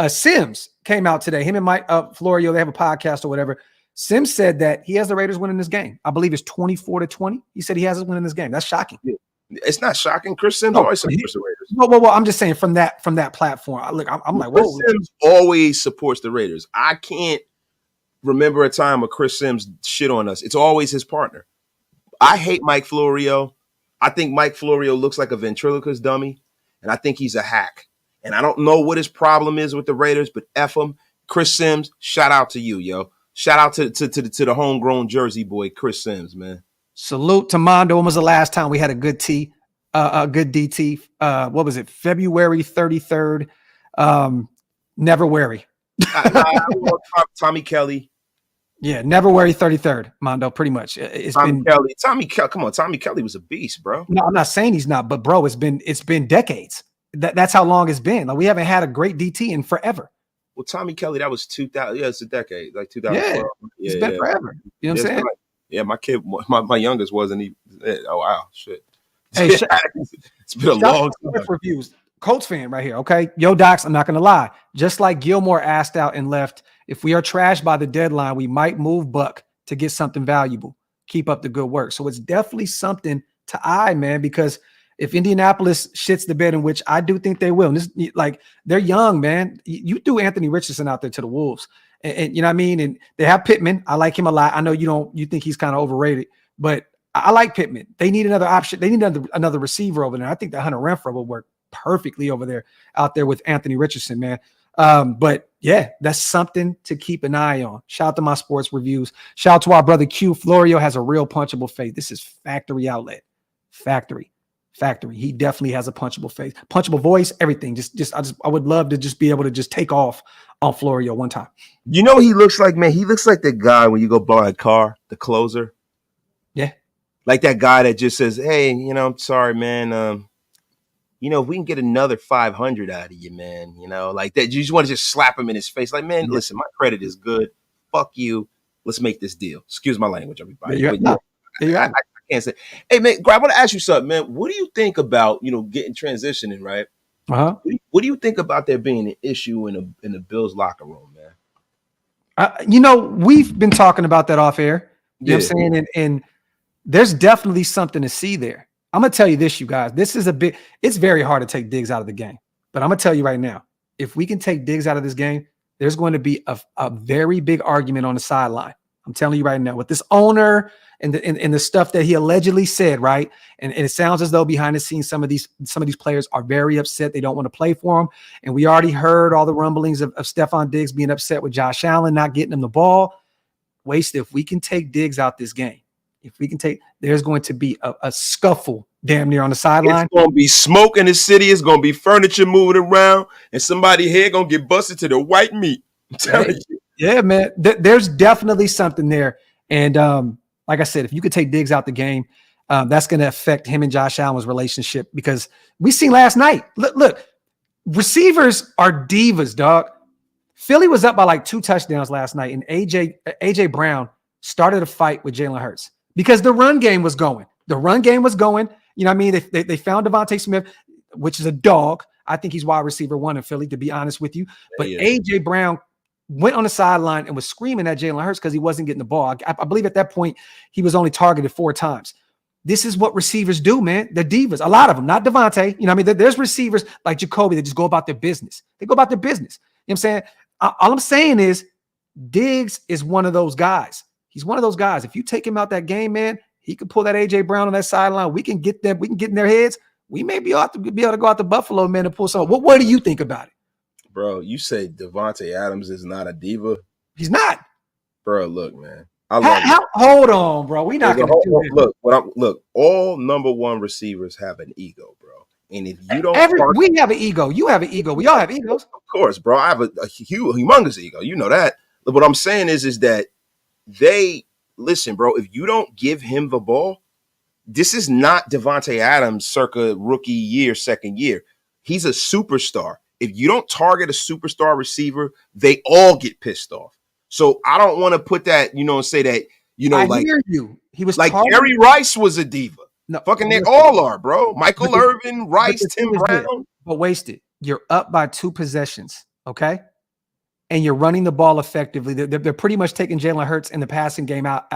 Sims came out today. Him and Mike Florio, they have a podcast or whatever. Sims said that he has the Raiders winning this game. I believe it's 24-20. He said he has us winning this game. That's shocking. It's not shocking. Chris Sims always supports the Raiders. Well, I'm just saying from that platform. I'm like, Chris Sims always supports the Raiders. I can't remember a time where Chris Sims shit on us. It's always his partner. I hate Mike Florio. I think Mike Florio looks like a ventriloquist dummy, and I think he's a hack. And I don't know what his problem is with the Raiders, but F him. Chris Sims, shout out to you, yo. Shout out to the homegrown Jersey boy, Chris Sims, man. Salute to Mondo. When was the last time we had a good good DT? What was it? February 33rd. Never worry. Tommy Kelly. Yeah, never worry 33rd, Mondo, pretty much. Tommy Kelly. Come on, Tommy Kelly was a beast, bro. No, I'm not saying he's not, but bro, it's been decades. That's how long it's been. Like we haven't had a great DT in forever. Well, Tommy Kelly, that was 2000. Yeah, it's a decade, like 2012. Yeah, it's been forever. You know what I'm saying? Right. Yeah, my kid, my youngest wasn't even. Oh wow, shit. Hey, it's been a long time. Reviews. Colts fan right here. Okay, yo, Docs. I'm not gonna lie. Just like Gilmore asked out and left, if we are trashed by the deadline, we might move Buck to get something valuable. Keep up the good work. So it's definitely something to eye, man, because if Indianapolis shits the bed, in which I do think they will, and this, like they're young, man. You threw Anthony Richardson out there to the Wolves, and you know what I mean. And they have Pittman. I like him a lot. I know you think he's kind of overrated, but I like Pittman. They need another option. They need another receiver over there. I think that Hunter Renfro will work perfectly out there with Anthony Richardson, man. But yeah, that's something to keep an eye on. Shout out to my sports reviews. Shout out to our brother Q. Florio has a real punchable face. This is factory outlet. Factory. He definitely has a punchable face, punchable voice, everything. I would love to just be able to just take off on Florio one time. You know what he looks like, man? He looks like the guy when you go buy a car, the closer. Yeah. Like that guy that just says, hey, I'm sorry, man. If we can get another 500 out of you, man, like that. You just want to just slap him in his face. Like, man, listen, my credit is good. Fuck you. Let's make this deal. Excuse my language, everybody. I can't say. Hey, man, I want to ask you something, man. What do you think about, getting transitioning, right? Uh-huh. What do you think about there being an issue in the Bills locker room, man? We've been talking about that off air. You know what I'm saying? And there's definitely something to see there. I'm going to tell you this, you guys. It's very hard to take Diggs out of the game. But I'm going to tell you right now, if we can take Diggs out of this game, there's going to be a very big argument on the sideline. I'm telling you right now, with this owner and the stuff that he allegedly said, right? And it sounds as though behind the scenes, some of these players are very upset. They don't want to play for him. And we already heard all the rumblings of Stephon Diggs being upset with Josh Allen not getting him the ball. If we can take Diggs out this game, there's going to be a scuffle damn near on the sideline. It's going to be smoke in the city. It's going to be furniture moving around, and somebody here going to get busted to the white meat. I'm telling you. Yeah, man. There's definitely something there. And like I said, if you could take Diggs out the game, that's going to affect him and Josh Allen's relationship, because we seen last night. Look, receivers are divas, dog. Philly was up by like 2 touchdowns last night, and AJ Brown started a fight with Jalen Hurts because the run game was going. You know what I mean? They found Devontae Smith, which is a dog. I think he's wide receiver 1 in Philly, to be honest with you. But AJ Brown went on the sideline and was screaming at Jalen Hurts because he wasn't getting the ball. I believe at that point he was only targeted 4 times. This is what receivers do, man. The divas, a lot of them, not Devontae. You know what I mean? There's receivers like Jacoby that just go about their business. They go about their business. You know what I'm saying? All I'm saying is Diggs is one of those guys. He's one of those guys. If you take him out that game, man, he could pull that A.J. Brown on that sideline. We can get them. We can get in their heads. We may be able to go out to Buffalo, man, and pull some. What do you think about it? Bro, you say Devontae Adams is not a diva? He's not. Bro, look, man. Hold on, bro. We're not going to do it. Look, all number one receivers have an ego, bro. And if you don't, we have an ego. You have an ego. We all have egos. Of course, bro. I have a humongous ego. You know that. What I'm saying is that listen, bro. If you don't give him the ball, this is not Devontae Adams circa rookie year, second year. He's a superstar. If you don't target a superstar receiver, they all get pissed off. So I don't want to put that, and say that, I hear you. He was like Jerry Rice was a diva. No, fucking they all are, bro. Michael Irvin, Rice, Tim Brown. But wasted. You're up by 2 possessions, okay? And you're running the ball effectively. They're pretty much taking Jalen Hurts in the passing game out.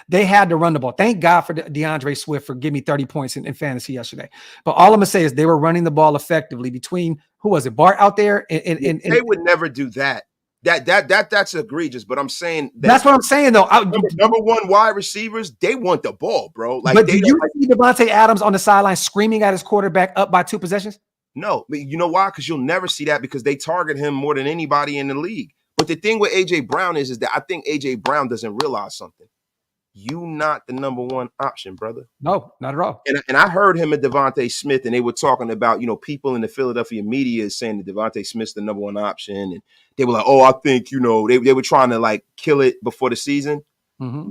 They had to run the ball. Thank God for DeAndre Swift for giving me 30 points in fantasy yesterday. But all I'm gonna say is they were running the ball effectively between who was it, Bart out there, and they would never do that. That's egregious. But I'm saying that's what I'm saying though. Number one wide receivers, they want the ball, bro. Like, but did you see Devontae Adams on the sideline screaming at his quarterback up by 2 possessions? No, but you know why? Because you'll never see that because they target him more than anybody in the league. But the thing with A.J. Brown is that I think A.J. Brown doesn't realize something. You not the number one option, brother. No, not at all. And I heard him and Devontae Smith, and they were talking about, people in the Philadelphia media saying that Devontae Smith's the number one option. And they were like, oh, I think, they were trying to like kill it before the season. Mm-hmm.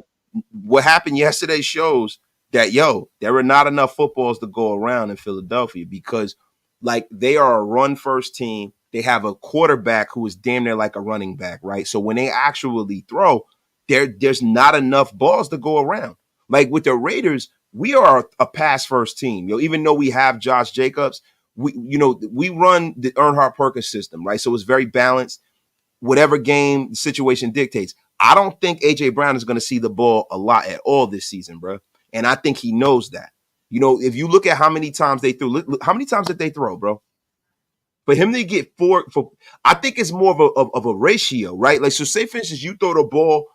What happened yesterday shows that, there are not enough footballs to go around in Philadelphia because like they are a run first team. They have a quarterback who is damn near like a running back, right? So when they actually throw, there's not enough balls to go around. Like with the Raiders, we are a pass first team. Even though we have Josh Jacobs, we run the Earnhardt Perkins system, right? So it's very balanced. Whatever game the situation dictates. I don't think A.J. Brown is going to see the ball a lot at all this season, bro. And I think he knows that. If you look at how many times they threw, how many times did they throw, bro? For him to get 4, I think it's more of a ratio, right? Like, so say for instance, you throw the ball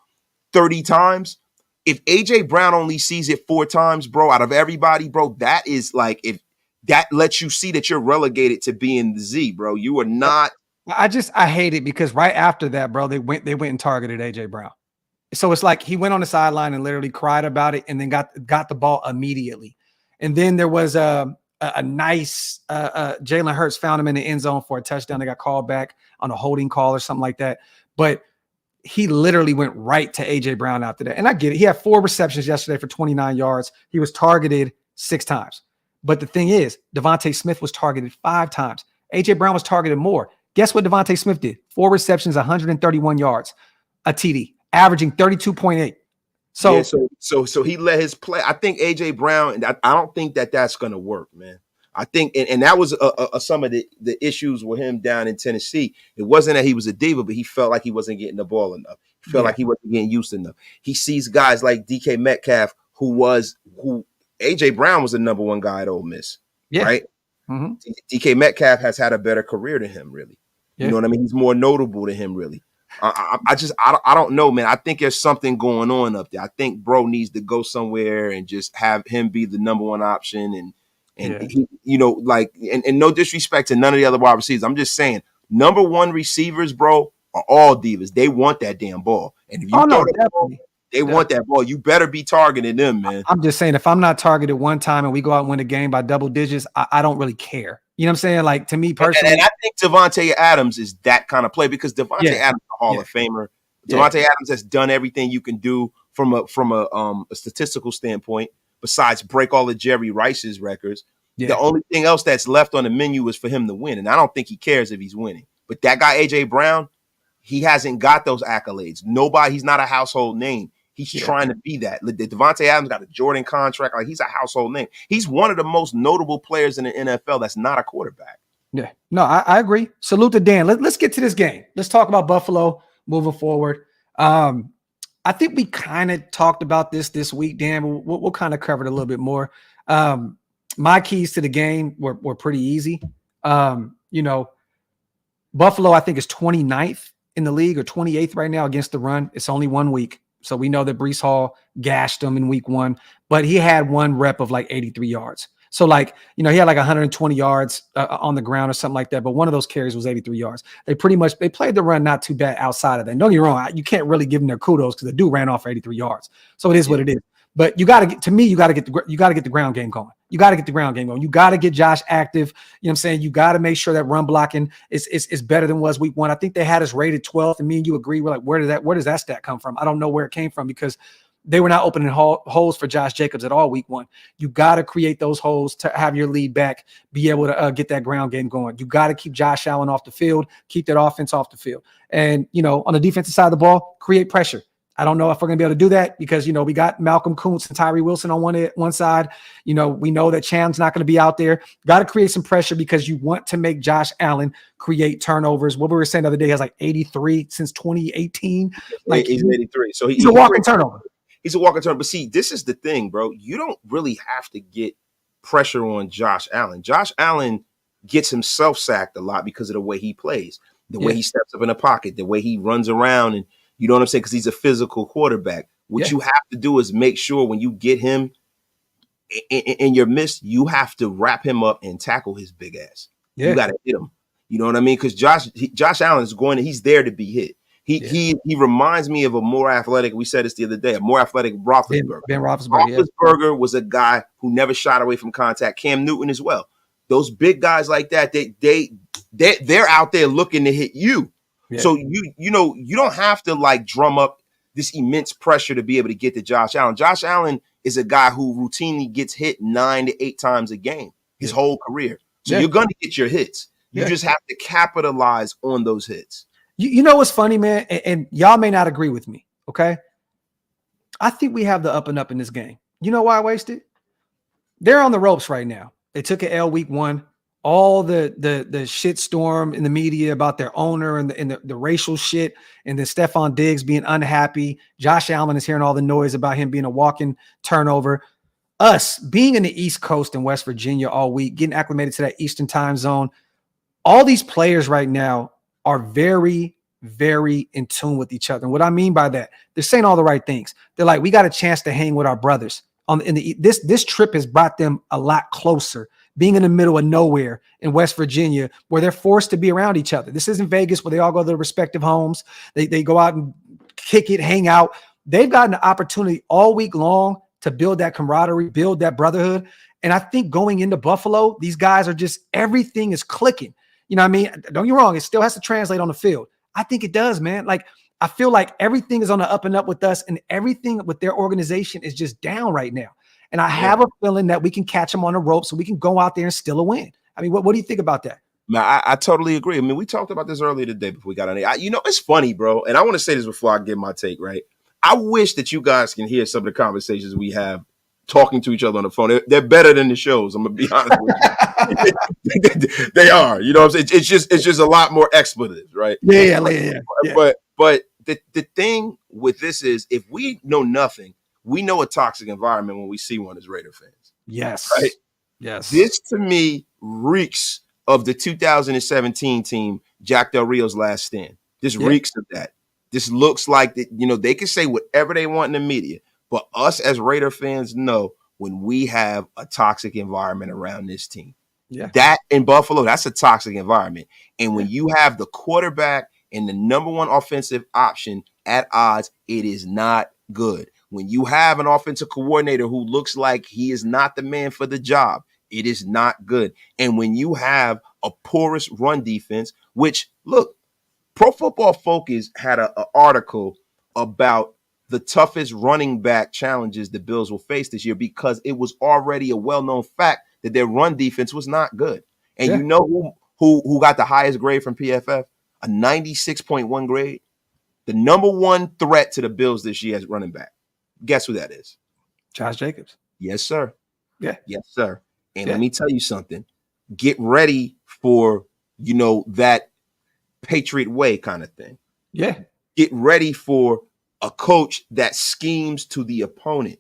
30 times. If A.J. Brown only sees it 4 times, bro, out of everybody, bro, that is like, if that lets you see that you're relegated to being the Z, bro. You are not. I hate it because right after that, bro, they went and targeted A.J. Brown. So it's like he went on the sideline and literally cried about it and then got the ball immediately. And then there was a nice Jalen Hurts found him in the end zone for a touchdown. They got called back on a holding call or something like that. But he literally went right to A.J. Brown after that. And I get it. He had 4 receptions yesterday for 29 yards. He was targeted 6 times. But the thing is, Devontae Smith was targeted 5 times. A.J. Brown was targeted more. Guess what Devontae Smith did? 4 receptions, 131 yards, a TD, averaging 32.8. So he let his play. I think A.J. Brown, I don't think that's going to work, man. I think, and that was some of the issues with him down in Tennessee. It wasn't that he was a diva, but he felt like he wasn't getting the ball enough. He felt like he wasn't getting used enough. He sees guys like DK Metcalf, who A.J. Brown was the number one guy at Ole Miss, right? Mm-hmm. DK Metcalf has had a better career than him, really. Yeah. You know what I mean? He's more notable than him, really. I don't know, man. I think there's something going on up there. I think bro needs to go somewhere and just have him be the number one option. And he, and no disrespect to none of the other wide receivers. I'm just saying, number one receivers, bro, are all divas. They want that damn ball. And if you want that ball, you better be targeting them, man. I'm just saying, if I'm not targeted one time and we go out and win a game by double digits, I don't really care. You know what I'm saying? Like, to me personally. And I think Devontae Adams is that kind of play because Devontae Adams is a Hall of Famer. Devontae Adams has done everything you can do from a statistical standpoint, besides break all of Jerry Rice's records. Yeah. The only thing else that's left on the menu is for him to win. And I don't think he cares if he's winning. But that guy, A.J. Brown, he hasn't got those accolades. He's not a household name. He's trying to be that. Devontae Adams got a Jordan contract. Like, he's a household name. He's one of the most notable players in the NFL that's not a quarterback. Yeah. No, I agree. Salute to Dan. Let's get to this game. Let's talk about Buffalo moving forward. I I think we kind of talked about this week, Dan, but we'll kind of cover it a little bit more. My keys to the game were pretty easy. Buffalo, I think, is 29th in the league or 28th right now against the run. It's only 1 week. So we know that Breece Hall gashed them in week 1, but he had 1 rep of like 83 yards. So he had like 120 yards on the ground or something like that. But one of those carries was 83 yards. They played the run not too bad outside of that. Don't get me wrong. You can't really give them their kudos because the dude ran off for 83 yards. So it is what it is. But you got to get the ground game going. You got to get the ground game going. You got to get Josh active. You know what I'm saying? You got to make sure that run blocking is better than was week 1. I think they had us rated 12th, and me and you agree. We're like, where does that stat come from? I don't know where it came from because they were not opening holes for Josh Jacobs at all week 1. You got to create those holes to have your lead back, be able to get that ground game going. You got to keep Josh Allen off the field, keep that offense off the field. And, on the defensive side of the ball, create pressure. I don't know if we're going to be able to do that because, we got Malcolm Kuntz and Tyree Wilson on one side. We know that Cham's not going to be out there. Got to create some pressure because you want to make Josh Allen create turnovers. What we were saying the other day, he has like 83 since 2018. Like he's 83. So he's a walking turnover. He's a walking turnover. But see, this is the thing, bro. You don't really have to get pressure on Josh Allen. Josh Allen gets himself sacked a lot because of the way he plays, the way he steps up in the pocket, the way he runs around, and you know what I'm saying? Because he's a physical quarterback. What you have to do is make sure when you get him in your midst, you have to wrap him up and tackle his big ass. You got to hit him. You know what I mean? Because Josh Allen is he's there to be hit. He reminds me of a more athletic, we said this the other day, a more athletic Roethlisberger. Ben Roethlisberger. Roethlisberger was a guy who never shot away from contact. Cam Newton as well. Those big guys like that, they're out there looking to hit you. Yeah. So you don't have to like drum up this immense pressure to be able to get to Josh Allen. Josh Allen is a guy who routinely gets hit 9 to 8 times a game his whole career. So you're going to get your hits. You just have to capitalize on those hits. You know what's funny, man? And y'all may not agree with me, okay? I think we have the up and up in this game. You know why I wasted? They're on the ropes right now. They took an L week 1. All the shit storm in the media about their owner and the racial shit, and then Stephon Diggs being unhappy. Josh Allen is hearing all the noise about him being a walking turnover. Us being in the East Coast in West Virginia all week, getting acclimated to that Eastern time zone. All these players right now are very, very in tune with each other. And what I mean by that, they're saying all the right things. They're like, we got a chance to hang with our brothers. This trip has brought them a lot closer, being in the middle of nowhere in West Virginia, where they're forced to be around each other. This isn't Vegas where they all go to their respective homes. They go out and kick it, hang out. They've gotten the opportunity all week long to build that camaraderie, build that brotherhood. And I think going into Buffalo, these guys are just, everything is clicking. You know what I mean? Don't get me wrong. It still has to translate on the field. I think it does, man. Like, I feel like everything is on the up and up with us, and everything with their organization is just down right now. And I have a feeling that we can catch them on the rope so we can go out there and steal a win. I mean, what do you think about that? Man, I totally agree. I mean, we talked about this earlier today before we got on here. It's funny, bro. And I want to say this before I give my take, right? I wish that you guys can hear some of the conversations we have talking to each other on the phone. They're better than the shows. I'm going to be honest with you. They are. You know what I'm saying? It's just a lot more expletives, right? Yeah. But the thing with this is, if we know nothing, we know a toxic environment when we see one as Raider fans. Yes. Right? Yes. This, to me, reeks of the 2017 team, Jack Del Rio's last stand. This reeks of that. This looks like that. They can say whatever they want in the media, but us as Raider fans know when we have a toxic environment around this team. Yeah. That in Buffalo, that's a toxic environment. And when you have the quarterback and the number one offensive option at odds, it is not good. When you have an offensive coordinator who looks like he is not the man for the job, it is not good. And when you have a porous run defense, which, look, Pro Football Focus had an article about the toughest running back challenges the Bills will face this year, because it was already a well-known fact that their run defense was not good. And you know who got the highest grade from PFF? A 96.1 grade. The number one threat to the Bills this year as running back. Guess who that is? Josh Jacobs. Yes, sir. Yeah. Yes, sir. And let me tell you something. Get ready for, that Patriot way kind of thing. Yeah. Get ready for a coach that schemes to the opponent,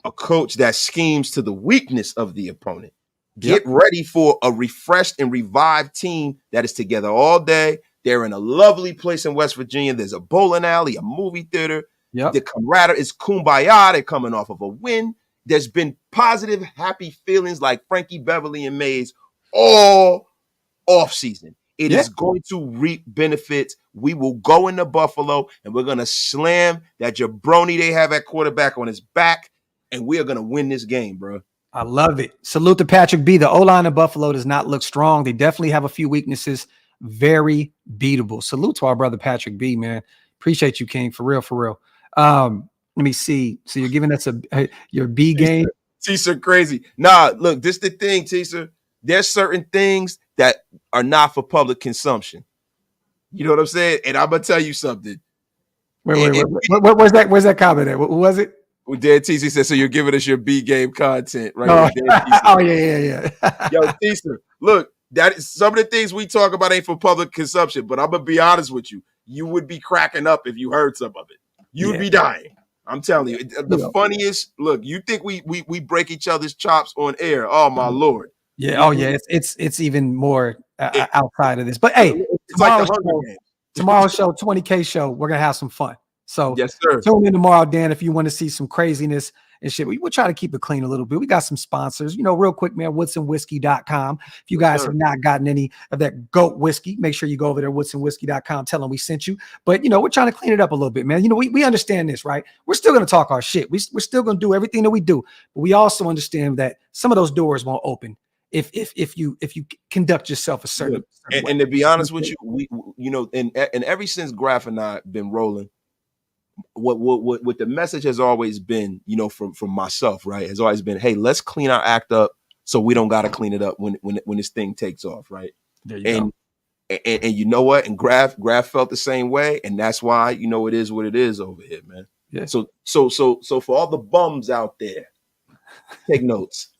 a coach that schemes to the weakness of the opponent. Get ready for a refreshed and revived team that is together all day. They're in a lovely place in West Virginia. There's a bowling alley, a movie theater. The camaraderie is kumbaya. They're coming off of a win. There's been positive, happy feelings like Frankie Beverly and Mays all off season. It is going to reap benefits. We will go into Buffalo and we're going to slam that jabroni they have at quarterback on his back, and we are going to win this game, bro. I love it. Salute to Patrick B. The O-line in Buffalo does not look strong. They definitely have a few weaknesses. Very beatable. Salute to our brother Patrick B, man. Appreciate you, King. For real, for real. Let me see. So you're giving us your B game. Teaser crazy. Nah, look, this the thing, Teaser. There's certain things that are not for public consumption. You know what I'm saying? And I'm gonna tell you something. Wait. Where's that comment at? What was it? Well, Dan TC said, so you're giving us your B game content, right? Oh, yeah. Yo, Teaser, look, that is some of the things we talk about ain't for public consumption, but I'm gonna be honest with you. You would be cracking up if you heard some of it. You would be dying. I'm telling you. The funniest, look, you think we break each other's chops on air. Oh my Lord. Yeah. Oh yeah. It's even more outside of this. But hey, tomorrow's show, 20K show, we're gonna have some fun. So yes, sir. Tune in tomorrow, Dan, if you want to see some craziness and shit. We'll try to keep it clean a little bit. We got some sponsors, real quick, man. woodsandwhiskey.com. If you guys have not gotten any of that goat whiskey, make sure you go over there, woodsandwhiskey.com. Tell them we sent you. But we're trying to clean it up a little bit, man. We understand this, right? We're still gonna talk our shit. We're still gonna do everything that we do, but we also understand that some of those doors won't open if you conduct yourself a certain way. And to be honest with you, we and ever since Graf and I have been rolling, what the message has always been, from myself, right, has always been, hey, let's clean our act up so we don't got to clean it up when this thing takes off, right? There you go. And you know what? And Graf felt the same way, and that's why it is what it is over here, man. Yeah. So for all the bums out there, take notes.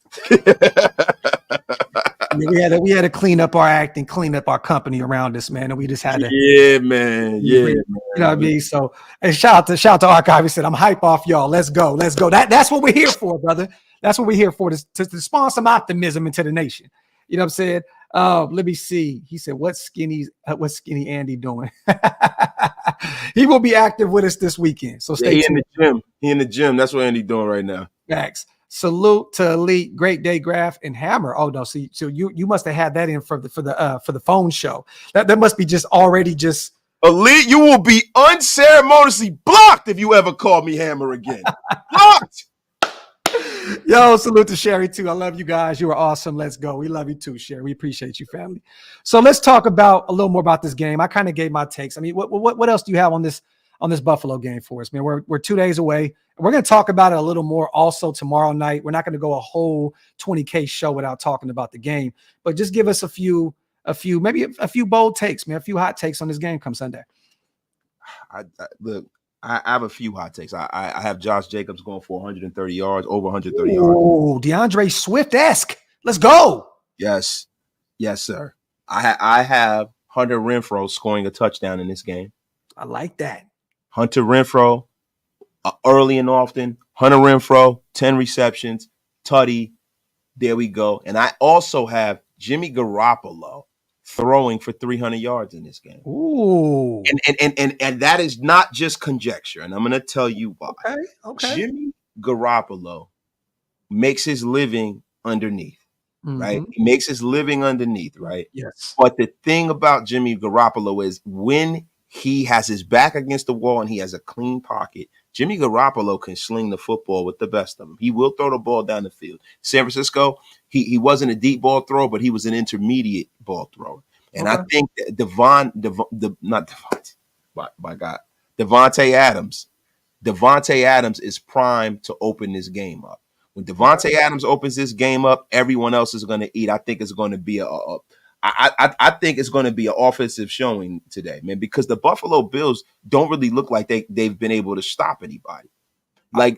We had to clean up our act and clean up our company around us, man. And we just had to. Yeah, man. You know what I mean? So, and shout out to Archive. He said, "I'm hype off y'all. Let's go. That's what we're here for, brother. That's what we're here for, to spawn some optimism into the nation. You know what I'm saying? Let me see. He said, what's Skinny Andy doing? He will be active with us this weekend. So stay tuned. He in the gym. That's what Andy doing right now. Max. Salute to Elite, Great Day, Graf, and Hammer. Oh no, so you must have had that in for the phone show. That must be just already just Elite. You will be unceremoniously blocked if you ever call me Hammer again. Blocked. Yo, salute to Sherry too. I love you guys. You are awesome. Let's go. We love you too, Sherry. We appreciate you, family. So let's talk about a little more about this game. I kind of gave my takes. I mean, what else do you have on this Buffalo game for us, man? We're 2 days away. We're going to talk about it a little more also tomorrow night. We're not going to go a whole 20K show without talking about the game, but just give us a few, maybe a few bold takes, man, a few hot takes on this game come Sunday. I have a few hot takes. I have Josh Jacobs going for 130 yards, over 130 yards. Oh, DeAndre Swift-esque. Let's go. Yes, sir. I have Hunter Renfrow scoring a touchdown in this game. I like that. Hunter Renfrow, early and often. Hunter Renfrow, 10 receptions, tutty. There we go. And I also have Jimmy Garoppolo throwing for 300 yards in this game. Ooh. And that is not just conjecture. And I'm going to tell you why. Okay. Jimmy Garoppolo makes his living underneath, right? He makes his living underneath, right? Yes. But the thing about Jimmy Garoppolo is when he has his back against the wall and he has a clean pocket, Jimmy Garoppolo can sling the football with the best of them. He will throw the ball down the field. San Francisco, he wasn't a deep ball thrower, but he was an intermediate ball thrower. And I think that Devontae Adams is primed to open this game up. When Devontae Adams opens this game up, everyone else is going to eat. I think it's going to be I think it's going to be an offensive showing today, man, because the Buffalo Bills don't really look like they've been able to stop anybody. Like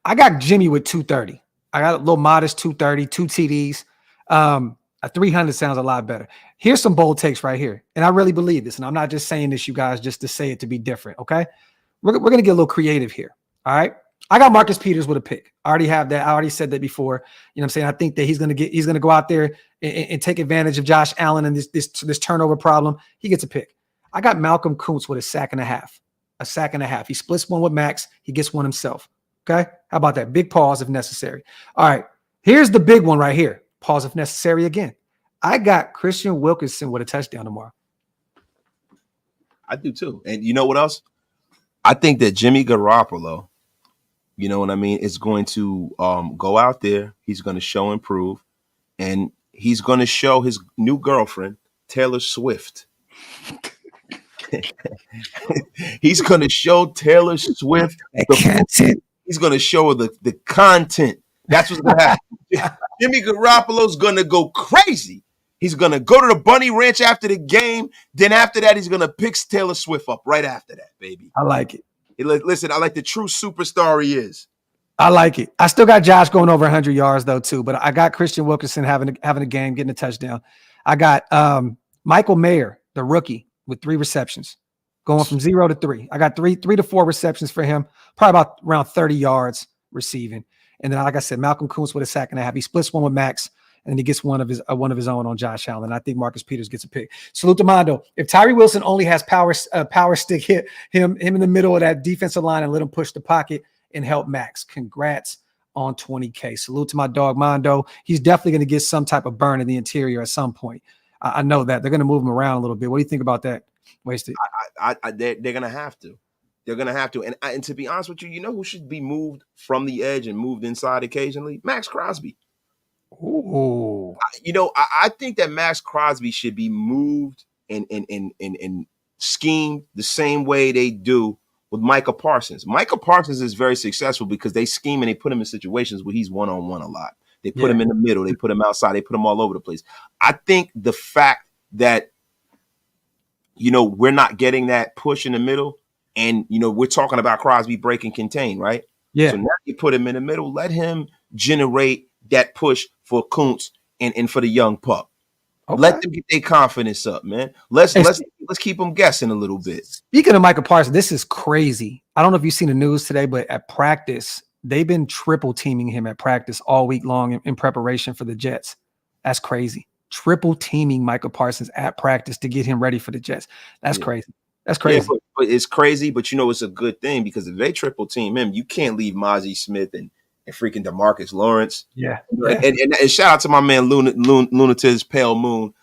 I got Jimmy with 230. I got a little modest 230, 2 TDs. A 300 sounds a lot better. Here's some bold takes right here. And I really believe this. And I'm not just saying this, you guys, just to say it to be different. Okay. we're going to get a little creative here. All right. I got Marcus Peters with a pick. I already have that. I already said that before. You know what I'm saying? I think that he's going to go out there and take advantage of Josh Allen and this turnover problem. He gets a pick. I got Malcolm Kuntz with a sack and a half. A sack and a half. He splits one with Max. He gets one himself. Okay. How about that? Big pause if necessary. All right. Here's the big one right here. Pause if necessary again. I got Christian Wilkinson with a touchdown tomorrow. I do too. And you know what else? I think that Jimmy Garoppolo, you know what I mean, is going to go out there. He's going to show and prove. And he's going to show his new girlfriend, Taylor Swift. He's going to show Taylor Swift the content. He's going to show her the content. That's what's going to happen. Jimmy Garoppolo's going to go crazy. He's going to go to the Bunny Ranch after the game. Then after that, he's going to pick Taylor Swift up right after that, baby. I like it. Listen, I like the true superstar he is. I like it. I still got Josh going over 100 yards, though, too. But I got Christian Wilkinson having a game, getting a touchdown. I got Michael Mayer, the rookie, with 3 receptions, going from 0 to 3. I got 3 to 4 receptions for him, probably about around 30 yards receiving. And then, like I said, Malcolm Kuntz with a sack and a half. He splits one with Max, and he gets one of his own on Josh Allen. I think Marcus Peters gets a pick. Salute to Mondo. If Tyree Wilson only has power stick, hit him in the middle of that defensive line and let him push the pocket and help Max. Congrats on 20K. Salute to my dog Mondo. He's definitely going to get some type of burn in the interior at some point. I know that. They're going to move him around a little bit. What do you think about that, Wasted? They're going to have to. They're going to have to. And to be honest with you, you know who should be moved from the edge and moved inside occasionally? Max Crosby. Ooh. I think that Max Crosby should be moved and schemed the same way they do with Micah Parsons. Micah Parsons is very successful because they scheme and they put him in situations where he's one-on-one a lot. They put him in the middle. They put him outside. They put him all over the place. I think the fact that, we're not getting that push in the middle and, we're talking about Crosby break and contain, right? Yeah. So now you put him in the middle. Let him generate that push for Kuntz and for the young pup. Okay. Let them get their confidence up, man. Let's keep them guessing a little bit. Speaking of Michael Parsons, this is crazy. I don't know if you've seen the news today, but at practice, they've been triple teaming him at practice all week long in preparation for the Jets. That's crazy. Triple teaming Michael Parsons at practice to get him ready for the Jets. That's crazy. That's crazy. Yeah, but it's crazy, but it's a good thing because if they triple team him, you can't leave Mozzie Smith and freaking DeMarcus Lawrence. Yeah. And shout out to my man Lunatiz Pale Moon.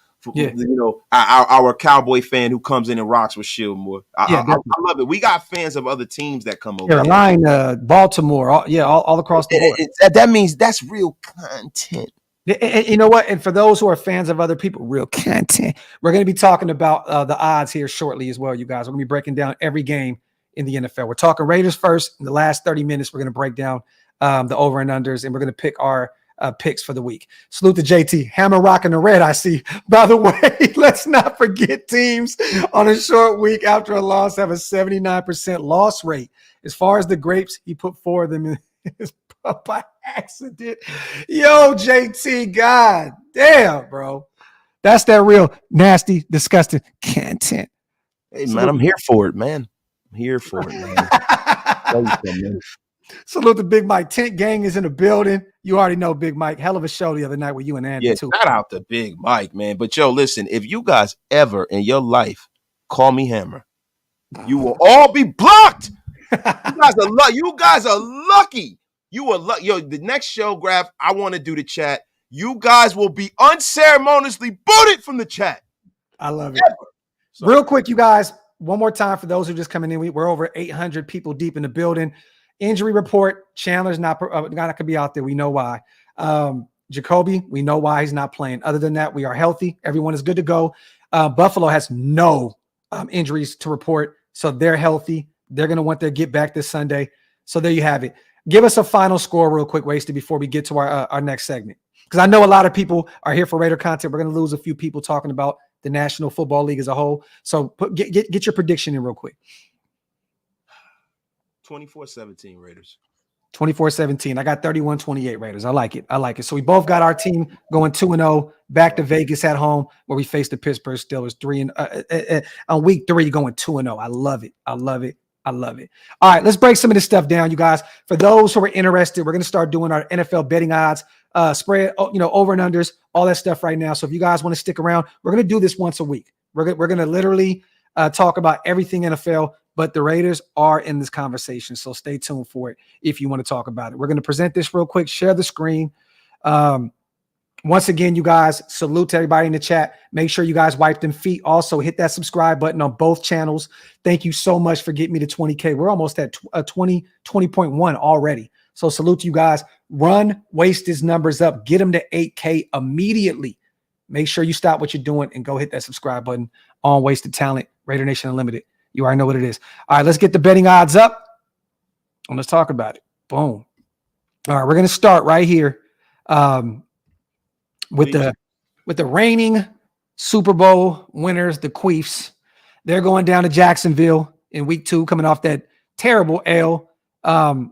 Our Cowboy fan who comes in and rocks with Shieldmore. I love it. We got fans of other teams that come over. Carolina, Baltimore, all across the board. That means that's real content. And you know what? And for those who are fans of other people, real content. We're going to be talking about the odds here shortly as well, you guys. We're going to be breaking down every game in the NFL. We're talking Raiders first. In the last 30 minutes, we're going to break down the over and unders, and we're going to pick our picks for the week. Salute to JT. Hammer rocking the red, I see. By the way, let's not forget teams on a short week after a loss have a 79% loss rate. As far as the grapes, he put 4 of them in his by accident. Yo, JT, god damn, bro. That's that real nasty, disgusting content. Hey, man, I'm here for it, man. I'm here for it, man. Salute to Big Mike. Tent Gang is in the building. You already know Big Mike. Hell of a show the other night with you and Andy, too. Shout out to Big Mike, man. But, listen, if you guys ever in your life call me Hammer, you will all be blocked. You guys are lucky. You are lucky. The next show, Graf, I want to do the chat. You guys will be unceremoniously booted from the chat. I love it. So, real quick, you guys, one more time for those who are just coming in. We're over 800 people deep in the building. Injury report, Chandler's not going to be out there. We know why. Jacoby, we know why he's not playing. Other than that, we are healthy. Everyone is good to go. Buffalo has no injuries to report, so they're healthy. They're going to want their get back this Sunday. So there you have it. Give us a final score real quick, Wasted, before we get to our next segment. Because I know a lot of people are here for Raider content. We're going to lose a few people talking about the National Football League as a whole. So get your prediction in real quick. 24-17 Raiders. 24-17. I got 31-28 Raiders. I like it. So we both got our team going 2-0 back to Vegas at home where we faced the Pittsburgh Steelers on week 3 going 2-0. I love it. I love it. All right, let's break some of this stuff down, you guys. For those who are interested, we're going to start doing our NFL betting odds, spread, over and unders, all that stuff right now. So if you guys want to stick around, we're going to do this once a week. We're going to literally talk about everything NFL, but the Raiders are in this conversation. So stay tuned for it if you want to talk about it. We're going to present this real quick, share the screen. Once again, you guys, salute to everybody in the chat. Make sure you guys wipe them feet. Also, hit that subscribe button on both channels. Thank you so much for getting me to 20K. We're almost at 20.1 already. So salute to you guys. Run, waste his numbers up. Get them to 8K immediately. Make sure you stop what you're doing and go hit that subscribe button on Wasted Talent, Raider Nation Unlimited. You already know what it is. All right, let's get the betting odds up and let's talk about it. Boom. All right, we're going to start right here. With the reigning Super Bowl winners, the Chiefs. They're going down to Jacksonville in week 2, coming off that terrible L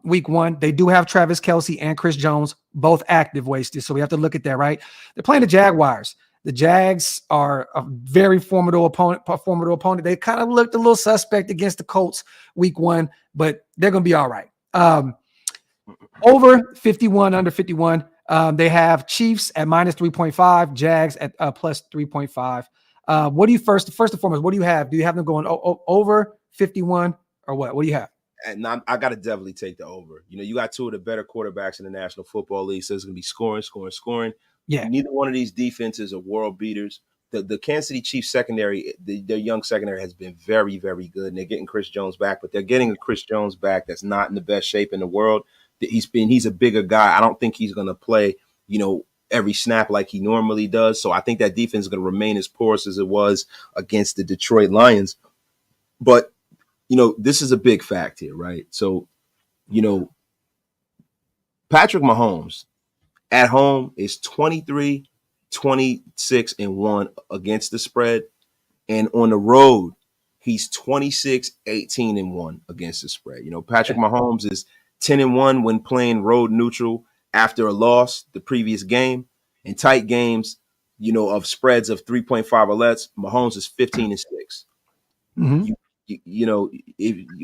week 1. They do have Travis Kelce and Chris Jones, both active wasted. So we have to look at that, right? They're playing the Jaguars. The Jags are a very formidable opponent. They kind of looked a little suspect against the Colts week 1, but they're going to be all right. Over 51, under 51. They have Chiefs at minus 3.5, Jags at plus 3.5. What do you first and foremost, what do you have? Do you have them going over 51 or what? What do you have? And I got to definitely take the over. You got 2 of the better quarterbacks in the National Football League, so it's going to be scoring. Yeah. Neither one of these defenses are world beaters. The Kansas City Chiefs secondary, their young secondary has been very, very good, and they're getting Chris Jones back, but they're getting a Chris Jones back that's not in the best shape in the world. He's a bigger guy. I don't think he's going to play, every snap like he normally does. So I think that defense is going to remain as porous as it was against the Detroit Lions. But, this is a big fact here, right? So, Patrick Mahomes at home is 23, 26, and 1 against the spread. And on the road, he's 26, 18, and 1 against the spread. Patrick Mahomes is 10-1 when playing road neutral after a loss the previous game. In tight games, of spreads of 3.5 or less, Mahomes is 15-6. Mm-hmm.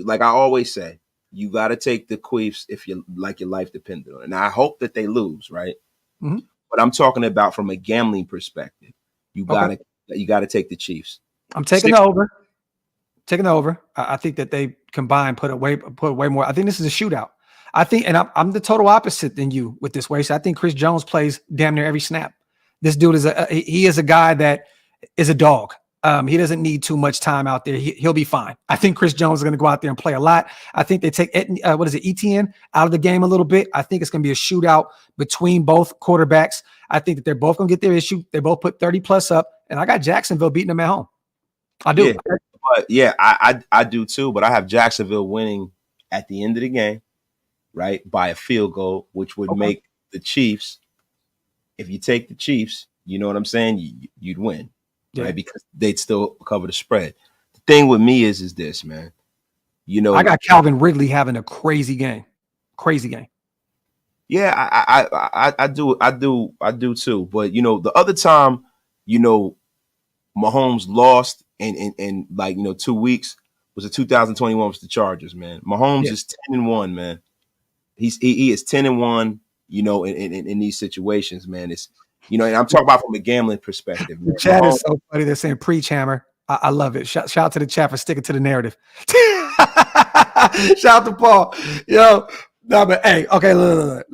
Like I always say, you got to take the Chiefs if you like your life depended on it. And I hope that they lose, right? Mm-hmm. But I'm talking about from a gambling perspective. You got to take the Chiefs. I'm taking the over. Taking the over. I think that they combined put way more. I think this is a shootout. I think, and I'm the total opposite than you with this way. So I think Chris Jones plays damn near every snap. This dude is a guy that is a dog. He doesn't need too much time out there. He'll be fine. I think Chris Jones is going to go out there and play a lot. I think they take ETN out of the game a little bit. I think it's going to be a shootout between both quarterbacks. I think that they're both going to get their issue. They both put 30 plus up, and I got Jacksonville beating them at home. I do. Yeah, but yeah, I do too. But I have Jacksonville winning at the end of the game, right, by a field goal, which would make the Chiefs. If you take the Chiefs, you know what I'm saying, you'd win. Yeah. Right, because they'd still cover the spread. The thing with me is this, man. I got Calvin Ridley having a crazy game. Yeah, I do too. But the other time, Mahomes lost in 2 weeks was the 2021 with the Chargers, man. Mahomes is 10-1, man. He is 10-1. In these situations, man. It's and I'm talking about from a gambling perspective. The chat is so funny. They're saying preach hammer. I love it. Shout out to the chat for sticking to the narrative. Shout out to Paul. Yo, no, but hey, okay, look.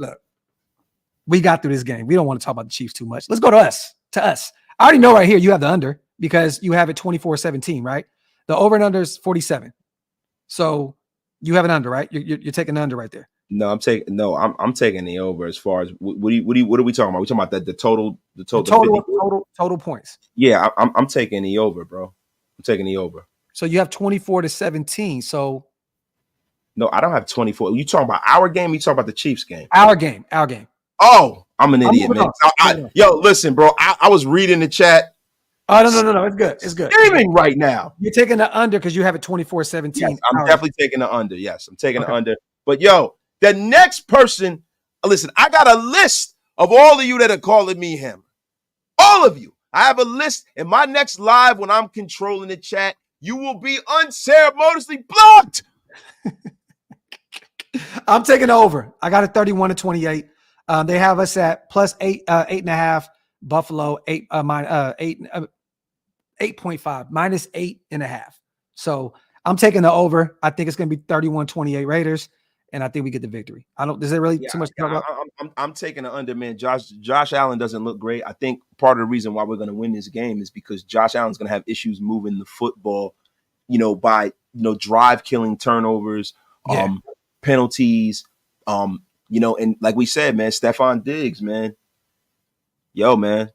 We got through this game. We don't want to talk about the Chiefs too much. Let's go to us. I already know right here you have the under because you have it 24-17, right? The over and under is 47. So you have an under, right? You're taking the under right there. No, I'm taking the over as far as what are we talking about? We're talking about the total points. Yeah, I'm taking the over, bro. I'm taking the over. So you have 24-17. So no, I don't have 24. You talking about our game? You talking about the Chiefs game? Our game. Oh, I'm an idiot, man. Yo, listen, bro. I was reading the chat. Oh, no. It's good. Screaming right now. You're taking the under because you have it 24-17. Yes, I'm definitely taking the under. Yes, I'm taking the under. But yo, the next person, listen, I got a list of all of you that are calling me him. All of you. I have a list in my next live when I'm controlling the chat. You will be unceremoniously blocked. I'm taking the over. I got it 31-28. They have us at plus 8.5. Buffalo 8.5 minus 8.5. So I'm taking the over. I think it's going to be 31-28 Raiders, and I think we get the victory. Is there really too much to talk about? I'm taking the under, man. Josh Allen doesn't look great. I think part of the reason why we're going to win this game is because Josh Allen's going to have issues moving the football, by drive killing turnovers, penalties, and like we said, man, Stephon Diggs, man. Yo, man.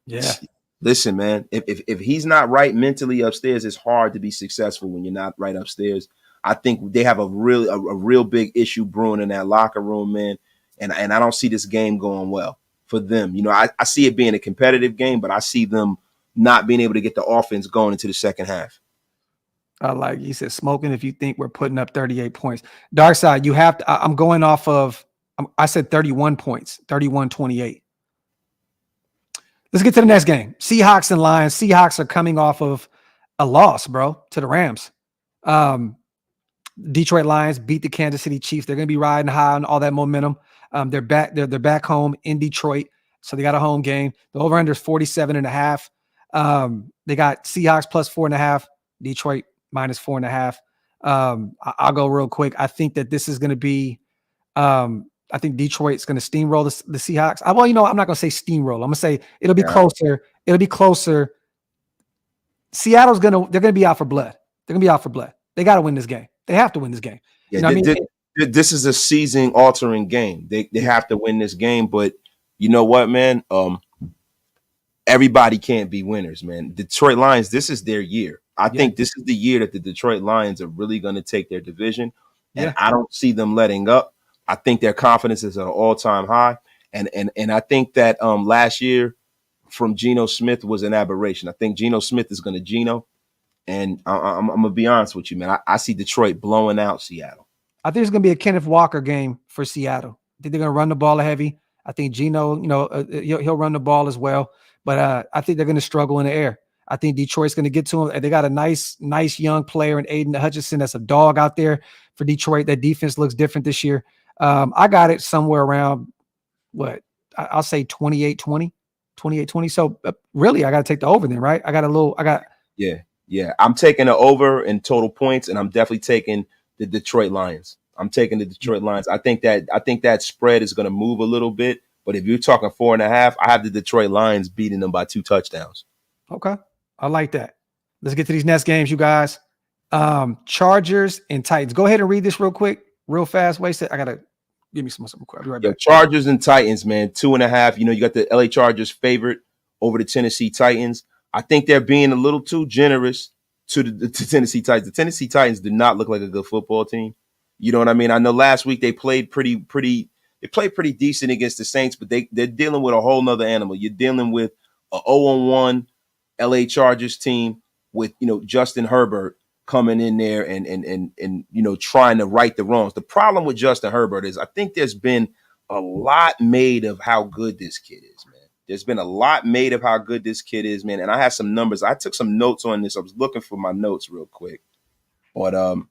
Yeah. Listen, man, if he's not right mentally upstairs, it's hard to be successful when you're not right upstairs. I think they have a real big issue brewing in that locker room, man. And I don't see this game going well for them. I see it being a competitive game, but I see them not being able to get the offense going into the second half. Like you said, smoking if you think we're putting up 38 points. Dark side, you have to, I'm going off of, I said 31 points, 31-28. Let's get to the next game. Seahawks and Lions. Seahawks are coming off of a loss, bro, to the Rams. Detroit Lions beat the Kansas City Chiefs. They're going to be riding high on all that momentum. They're back. They're back home in Detroit, so they got a home game. The over/under is 47.5. They got Seahawks plus 4.5. Detroit minus 4.5. I'll go real quick. I think that this is going to be. I think Detroit's going to steamroll the Seahawks. I'm not going to say steamroll. I'm going to say it'll be closer. It'll be closer. They're going to be out for blood. They're going to be out for blood. They got to win this game. They have to win this game. Yeah, this is a season-altering game. They have to win this game, but you know what, man? Everybody can't be winners, man. Detroit Lions, this is their year. I think this is the year that the Detroit Lions are really going to take their division, and I don't see them letting up. I think their confidence is at an all-time high, and I think that last year from Geno Smith was an aberration. I think Geno Smith is going to Geno, and I'm going to be honest with you, man. I see Detroit blowing out Seattle. I think it's going to be a Kenneth Walker game for Seattle. I think they're going to run the ball heavy. I think Geno, he'll run the ball as well, but I think they're going to struggle in the air. I think Detroit's going to get to him. They got a nice young player in Aiden Hutchinson. That's a dog out there for Detroit. That defense looks different this year. I got it somewhere around I'll say 28-20. So really, I got to take the over then, right? Yeah. I'm taking the over in total points, and I'm definitely taking the Detroit Lions. I'm taking the Detroit Lions. I think that spread is going to move a little bit, but if you're talking 4.5, I have the Detroit Lions beating them by 2 touchdowns. Okay, I like that. Let's get to these next games, you guys. Chargers and Titans. Go ahead and read this real quick, real fast. Wait, I gotta give me something quick. I'll be right back. Chargers and Titans, man, 2.5. You got the LA Chargers favorite over the Tennessee Titans. I think they're being a little too generous to the Tennessee Titans. The Tennessee Titans did not look like a good football team. You know what I mean? I know last week they played pretty decent against the Saints, but they're dealing with a whole nother animal. You're dealing with a 0-1 LA Chargers team with Justin Herbert coming in there and trying to right the wrongs. The problem with Justin Herbert is I think there's been a lot made of how good this kid is, man. There's been a lot made of how good this kid is, man. And I have some numbers. I took some notes on this. I was looking for my notes real quick. But and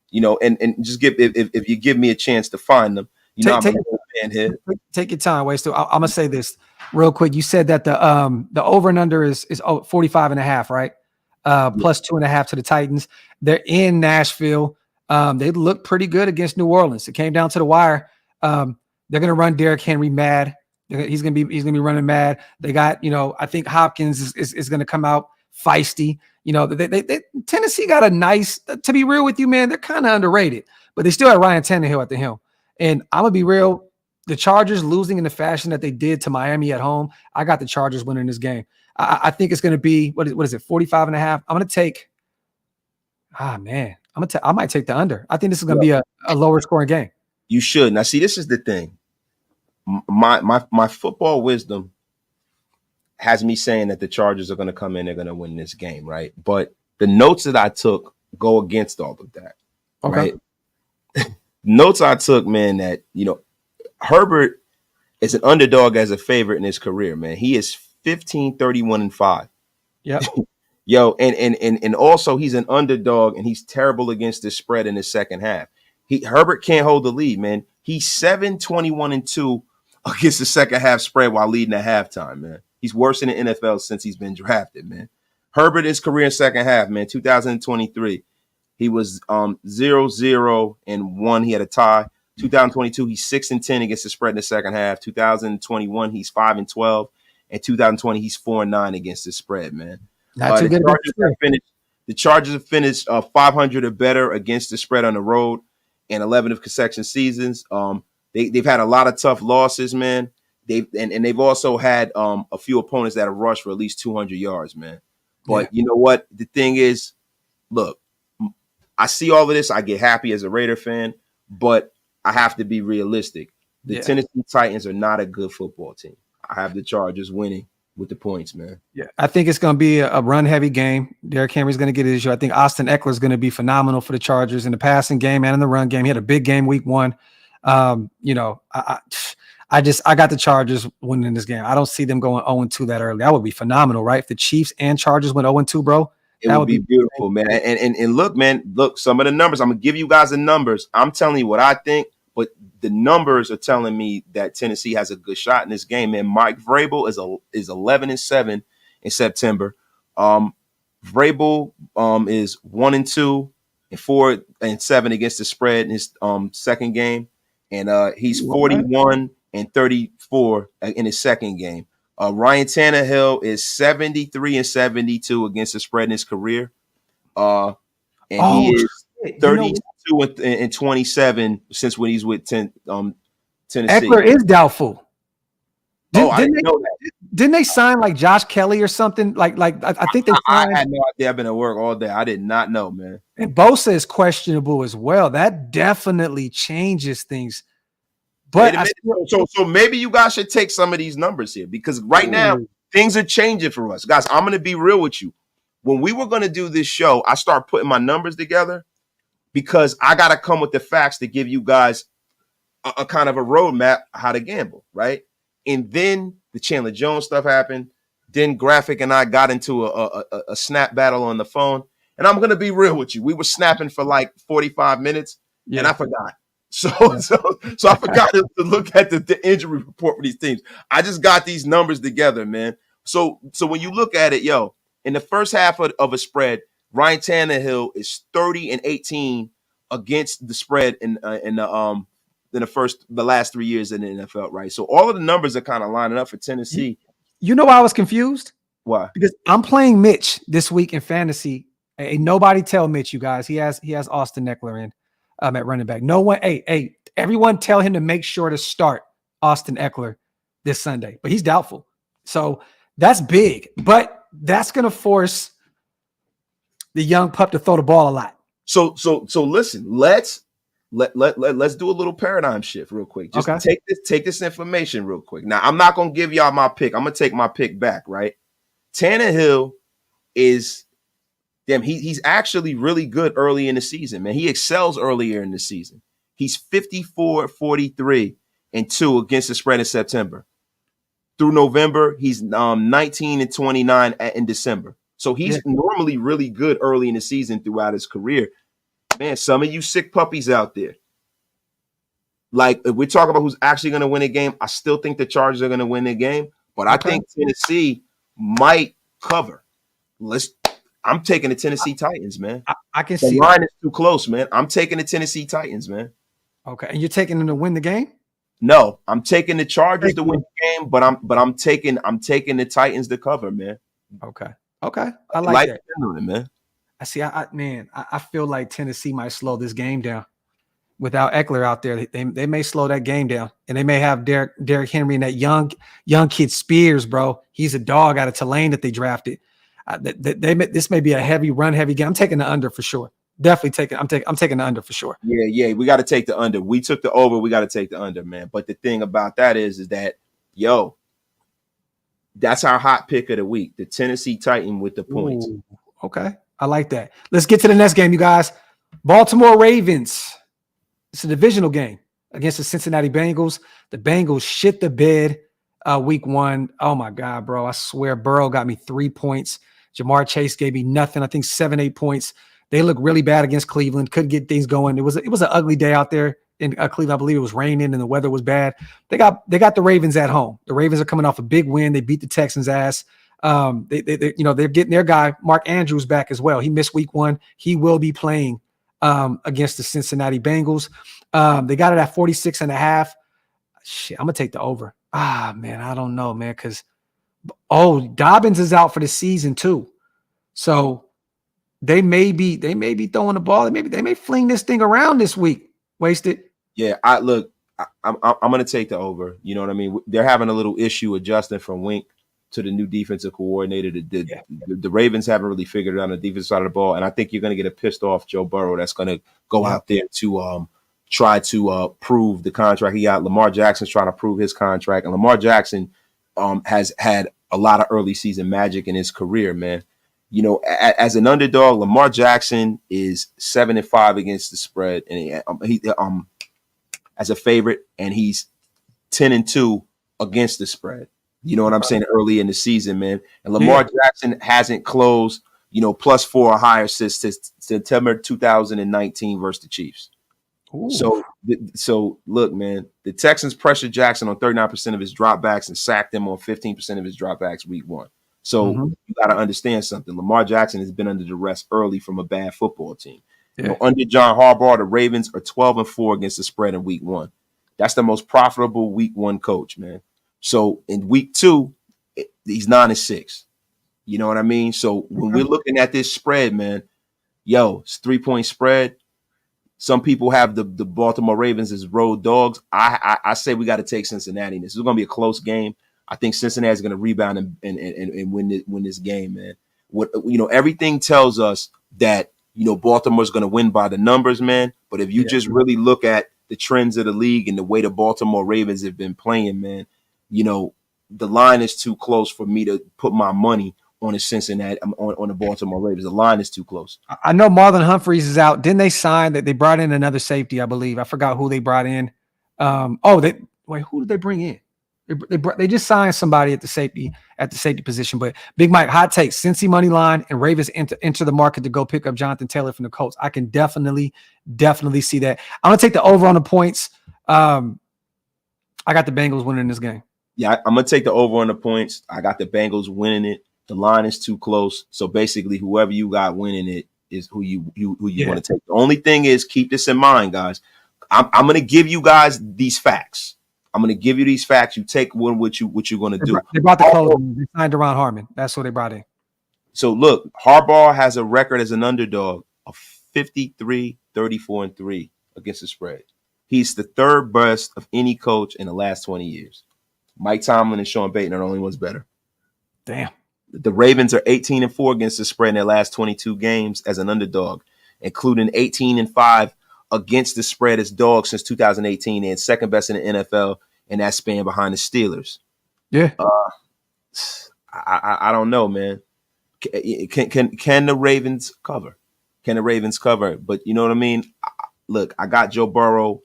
just if you give me a chance to find them, I'm a little fan here. Take your time, Wait. So I'm gonna say this real quick. You said that the over and under is 45.5, right? Plus 2.5 to the Titans. They're in Nashville. They look pretty good against New Orleans. It came down to the wire. They're gonna run Derrick Henry mad. He's gonna be running mad. They got I think Hopkins is gonna come out feisty. Tennessee got a nice. To be real with you, man, they're kind of underrated, but they still have Ryan Tannehill at the helm. And I'm gonna be real. The Chargers losing in the fashion that they did to Miami at home, I got the Chargers winning this game. I think it's going to be what is it 45.5. I'm going to take. I might take the under. I think this is going to be a lower scoring game. You should. Now, see, this is the thing. My football wisdom has me saying that the Chargers are going to come in. They're going to win this game, right? But the notes that I took go against all of that. Okay. Right? Notes I took, man, that Herbert is an underdog as a favorite in his career, man. He is 15-31-5. Yeah. Yo, and also he's an underdog and he's terrible against the spread in the second half. Herbert can't hold the lead, man. He's 7-21-2 against the second half spread while leading at halftime, man. He's worse in the NFL since he's been drafted, man. Herbert, his career in second half, man, 2023. He was 0-0-1. He had a tie. 2022, he's 6-10 against the spread in the second half. 2021, he's 5-12. And 2020, he's 4-9 against the spread, man. Not too good. The Chargers have finished 500 or better against the spread on the road in 11 of consecutive seasons. They've had a lot of tough losses, man. They've also had a few opponents that have rushed for at least 200 yards, man. But you know what? The thing is, look, I see all of this. I get happy as a Raider fan, but I have to be realistic. The Tennessee Titans are not a good football team. I have the Chargers winning with the points, man. Yeah, I think it's going to be a run-heavy game. Derrick Henry's going to get his issue. I think Austin Eckler is going to be phenomenal for the Chargers in the passing game and in the run game. He had a big game week 1. You know, I got the Chargers winning this game. I don't see them going 0-2 that early. That would be phenomenal, right? If the Chiefs and Chargers went 0-2, bro, it would be beautiful, man. And look, man, some of the numbers. I'm gonna give you guys the numbers. I'm telling you what I think, but the numbers are telling me that Tennessee has a good shot in this game, man. Mike Vrabel is 11-7 in September. Vrabel is 1-2 and 4-7 against the spread in his second game, and he's 41-34 in his second game. Ryan Tannehill is 73-72 against the spread in his career. And he is 32-27 since when he's with Tennessee. Eckler is doubtful. I didn't know that. Didn't they sign like Josh Kelly or something? I think they signed. I had no idea. I've been at work all day. I did not know, man. And Bosa is questionable as well. That definitely changes things. But so maybe you guys should take some of these numbers here, because right now things are changing for us, guys. I'm going to be real with you. When we were going to do this show, I started putting my numbers together because I got to come with the facts to give you guys a kind of a roadmap how to gamble, right? And then the Chandler Jones stuff happened. Then Graphic and I got into a snap battle on the phone. And I'm going to be real with you. We were snapping for like 45 minutes and I forgot. So I forgot to look at the injury report for these teams. I just got these numbers together, man. So when you look at it, in the first half of a spread, Ryan Tannehill is 30-18 against the spread in the last 3 years in the NFL, right? So all of the numbers are kind of lining up for Tennessee. You know why I was confused? Why? Because I'm playing Mitch this week in fantasy. Hey, nobody tell Mitch, you guys. He has Austin Eckler in at running back. No one. Hey, everyone tell him to make sure to start Austin Eckler this Sunday. But he's doubtful. So that's big. But that's going to force the young pup to throw the ball a lot. So listen, let's do a little paradigm shift real quick. Just take this information real quick. Now, I'm not going to give y'all my pick. I'm going to take my pick back, right? Tannehill is he's actually really good early in the season, man. He excels earlier in the season. He's 54-43-2 against the spread in September. Through November, he's 19-29 in December. So he's normally really good early in the season throughout his career. Man, some of you sick puppies out there, like if we're talking about who's actually going to win a game, I still think the Chargers are going to win the game, but I think Tennessee might cover. I'm taking the Tennessee Titans, man. I can see the line is too close, man. I'm taking the Tennessee Titans, man. Okay, and you're taking them to win the game? No, I'm taking the Chargers to win the game, but I'm taking the Titans to cover, man. Okay, I like that, man. I see. I feel like Tennessee might slow this game down without Eckler out there. They may slow that game down, and they may have Derrick Henry and that young kid Spears, bro. He's a dog out of Tulane that they drafted. This may be a heavy game. I'm taking the under for sure. Definitely taking. I'm taking the under for sure. Yeah. We got to take the under. We took the over. We got to take the under, man. But the thing about that is that that's our hot pick of the week. The Tennessee Titan with the points. Ooh, okay, I like that. Let's get to the next game, you guys. Baltimore Ravens. It's a divisional game against the Cincinnati Bengals. The Bengals shit the bed week 1. Oh my God, bro! I swear, Burrow got me 3 points. Jamar Chase gave me nothing. I think 7-8 points. They look really bad against Cleveland. Couldn't get things going. It was an ugly day out there in Cleveland. I believe it was raining and the weather was bad. They got the Ravens at home. The Ravens are coming off a big win. They beat the Texans' ass. They're getting their guy Mark Andrews back as well. He missed week 1. He will be playing against the Cincinnati Bengals. They got it at 46.5. Shit, I'm gonna take the over. Man, I don't know, man, because Dobbins is out for the season too. So they may be throwing the ball. They may fling this thing around this week. Wasted. Yeah, I'm gonna take the over. You know what I mean? They're having a little issue adjusting from Wink to the new defensive coordinator. The Ravens haven't really figured it out on the defensive side of the ball, and I think you're gonna get a pissed off Joe Burrow that's gonna go out there to try to prove the contract he got. Lamar Jackson's trying to prove his contract, and Lamar Jackson has had a lot of early season magic in his career, man. You know, as an underdog, Lamar Jackson is 7-5 against the spread, and he as a favorite, and he's 10-2 against the spread. You know what I'm saying? Early in the season, man, and Lamar Jackson hasn't closed, +4 or higher since September 2019 versus the Chiefs. Ooh. So look, man, the Texans pressured Jackson on 39% of his dropbacks and sacked him on 15% of his dropbacks week 1. So you got to understand something. Lamar Jackson has been under duress early from a bad football team. Yeah. Under John Harbaugh, the Ravens are 12-4 against the spread in week 1. That's the most profitable week 1 coach, man. So in week 2, he's 9-6. You know what I mean? So when we're looking at this spread, man, it's 3-point spread. Some people have the Baltimore Ravens as road dogs. I say we got to take Cincinnati. This is going to be a close game. I think Cincinnati is going to rebound and win this game, man. Everything tells us that Baltimore's going to win by the numbers, man. But if you just really look at the trends of the league and the way the Baltimore Ravens have been playing, man, the line is too close for me to put my money on the Cincinnati on the Baltimore Ravens. The line is too close. I know Marlon Humphreys is out. Didn't they sign that? They brought in another safety, I believe. I forgot who they brought in. Who did they bring in? They just signed somebody at the safety position. But Big Mike, hot take: Cincy money line and Ravens enter the market to go pick up Jonathan Taylor from the Colts. I can definitely see that. I'm gonna take the over on the points. I got the Bengals winning this game. Yeah, I'm gonna take the over on the points. I got the Bengals winning it. The line is too close. So basically, whoever you got winning it is who you want to take. The only thing is, keep this in mind, guys. I'm gonna give you guys these facts. I'm going to give you these facts. You take one what you're going to do. They brought the close. They signed Deron Harmon. That's what they brought in. So, look, Harbaugh has a record as an underdog of 53, 34-3 against the spread. He's the third best of any coach in the last 20 years. Mike Tomlin and Sean Payton are the only ones better. Damn. The Ravens are 18-4 against the spread in their last 22 games as an underdog, including 18-5 against the spread as dogs since 2018, and second best in the NFL in that span behind the Steelers. Yeah. I don't know, man. Can the Ravens cover? Can the Ravens cover? But you know what I mean? Look, I got Joe Burrow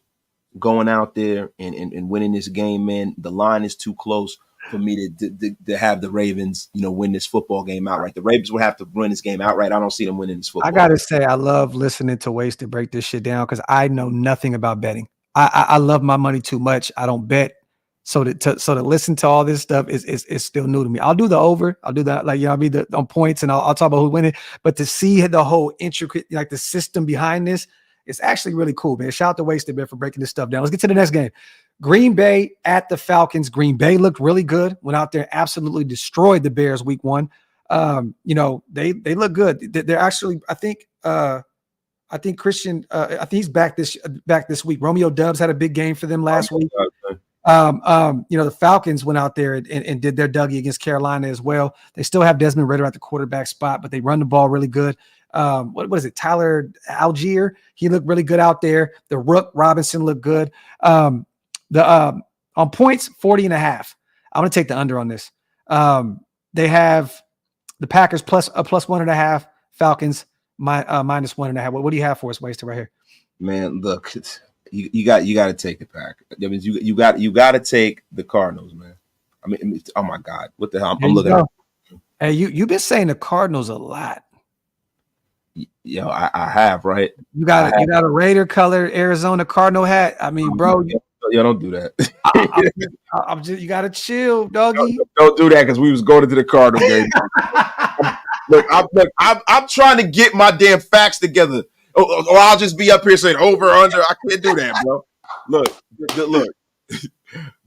going out there and winning this game, man. The line is too close for me to have the Ravens, win this football game outright. The Ravens would have to win this game outright. I don't see them winning this football. I gotta say, I love listening to ways to break this shit down because I know nothing about betting. I love my money too much. I don't bet, so to listen to all this stuff is still new to me. I'll do the over. I'll do that, I'll be on points and I'll talk about who's winning. But to see the whole intricate, the system behind this, it's actually really cool, man. Shout out to Wasted Man for breaking this stuff down. Let's get to the next game. Green Bay at the Falcons. Green Bay looked really good. Went out there, absolutely destroyed the Bears week 1. They look good. They're actually, I think Christian, I think he's back this week. Romeo Dubs had a big game for them last week. The Falcons went out there and did their Dougie against Carolina as well. They still have Desmond Ridder at the quarterback spot, but they run the ball really good. What is it? Tyler Algier. He looked really good out there. The Rook Robinson looked good. On points, 40.5. I'm going to take the under on this. They have the Packers plus 1.5, Falcons minus 1.5. What do you have for us, Waster, right here? Man, look, you got to take the Packers. That means you got to take the Cardinals, man. I mean, oh my God, what the hell? I'm looking at. Hey, you've been saying the Cardinals a lot. I have, right? You got a Raider color Arizona Cardinal hat. I mean, bro, Don't do that. I'm just you gotta chill, doggy. Don't do that because we was going to the Cardinal game. I'm trying to get my damn facts together, or I'll just be up here saying over under. I can't do that, bro. Look.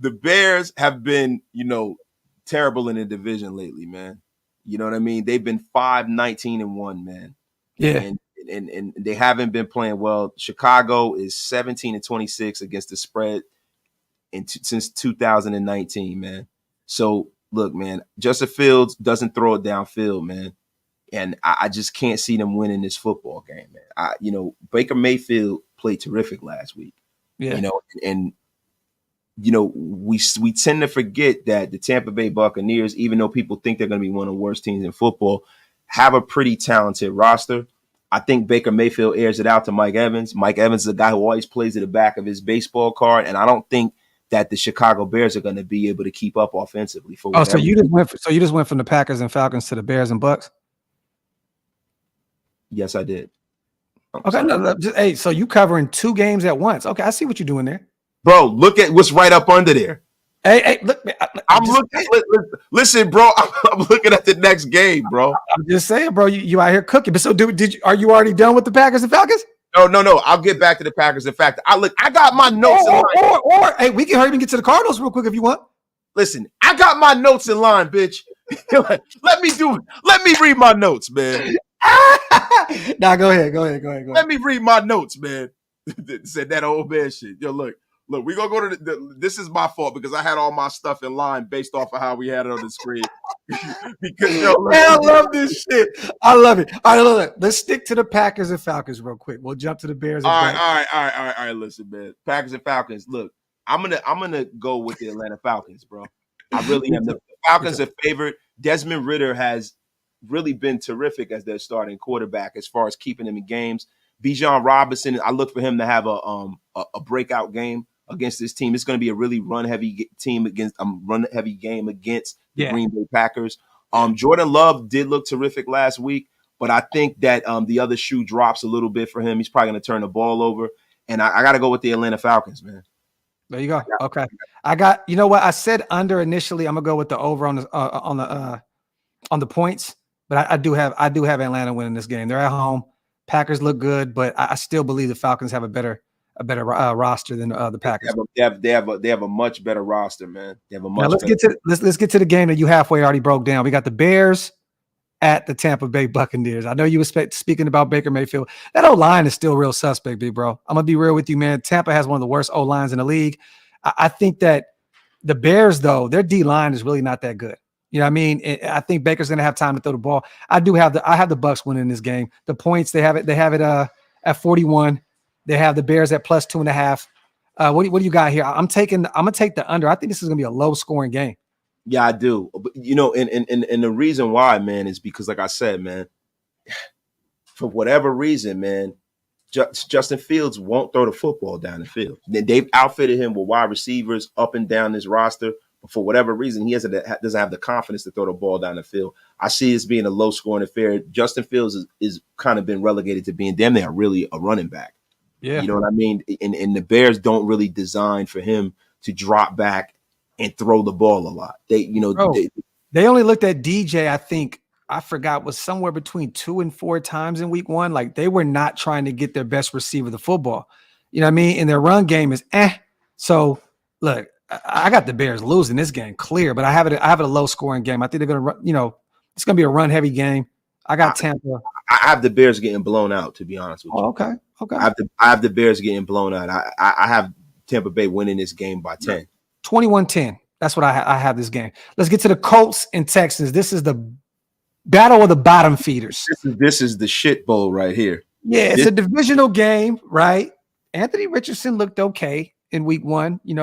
The Bears have been, terrible in the division lately, man. You know what I mean? They've been 5-19-1, man. Yeah. And they haven't been playing well. Chicago is 17-26 against the spread since 2019, man. So look, man, Justin Fields doesn't throw it downfield, man. And I just can't see them winning this football game, man. Baker Mayfield played terrific last week. Yeah. And we tend to forget that the Tampa Bay Buccaneers, even though people think they're going to be one of the worst teams in football, have a pretty talented roster. I think Baker Mayfield airs it out to Mike Evans. Mike Evans is a guy who always plays at the back of his baseball card, and I don't think that the Chicago Bears are going to be able to keep up offensively. So you just went from the Packers and Falcons to the Bears and Bucks? Yes, I did. Okay, so you covering 2 games at once. Okay, I see what you're doing there. Bro, look at what's right up under there. Hey, look, listen, bro. I'm looking at the next game, bro. I'm just saying, bro. You out here cooking. But so, are you already done with the Packers and Falcons? No. I'll get back to the Packers. In fact, I got my notes in line. Or hey, we can hurry and get to the Cardinals real quick if you want. Listen, I got my notes in line, bitch. Let me read my notes, man. Nah, go ahead. Let me read my notes, man. Said that old man shit. Yo, look, we gonna go to this is my fault because I had all my stuff in line based off of how we had it on the screen. Because I love this shit. I love it. All right, look. Let's stick to the Packers and Falcons real quick. We'll jump to the Bears. All right. Listen, man. Packers and Falcons. Look, I'm gonna go with the Atlanta Falcons, bro. I really am. The Falcons are favored. Desmond Ridder has really been terrific as their starting quarterback as far as keeping them in games. Bijan Robinson, I look for him to have a breakout game against this team. It's going to be a really run-heavy team against run-heavy game against the Green Bay Packers. Jordan Love did look terrific last week, but I think that the other shoe drops a little bit for him. He's probably going to turn the ball over, and I got to go with the Atlanta Falcons, man. There you go. Okay, I got. You know what? I said under initially. I'm gonna go with the over on the points, but I do have Atlanta winning this game. They're at home. Packers look good, but I still believe the Falcons have a better roster than the Packers. They have a much better roster, man. They have a much. Now let's get to the game that you halfway already broke down. We got the Bears at the Tampa Bay Buccaneers. I know you were speaking about Baker Mayfield. That O-line is still real suspect, big bro. I'm gonna be real with you, man. Tampa has one of the worst O-lines in the league. I think that the Bears, though, their D-line is really not that good. You know what I mean? I think Baker's going to have time to throw the ball. I have the Bucks winning this game. The points they have it at 41. They have the Bears at plus 2.5. What do you got here? I'm gonna take the under. I think this is gonna be a low scoring game. Yeah, I do. But and the reason why, man, is because, like I said, man, for whatever reason, man, Justin Fields won't throw the football down the field. They've outfitted him with wide receivers up and down this roster. But for whatever reason, he doesn't have the confidence to throw the ball down the field. I see this being a low-scoring affair. Justin Fields is kind of been relegated to being damn near really a running back. Yeah, you know what I mean. And the Bears don't really design for him to drop back and throw the ball a lot. They only looked at DJ. I think I forgot was somewhere between 2 and 4 times in week 1. Like they were not trying to get their best receiver the football. You know what I mean? And their run game is So look. I got the Bears losing this game clear, but I have it a low scoring game. I think they're going to run, it's going to be a run heavy game. I got Tampa. I have the Bears getting blown out, to be honest with you. Okay. I have the Bears getting blown out. I have Tampa Bay winning this game by 10. 21-10. That's what I have this game. Let's get to the Colts and Texans. This is the battle of the bottom feeders. This is the shit bowl right here. Yeah, it's a divisional game, right? Anthony Richardson looked okay in week 1. They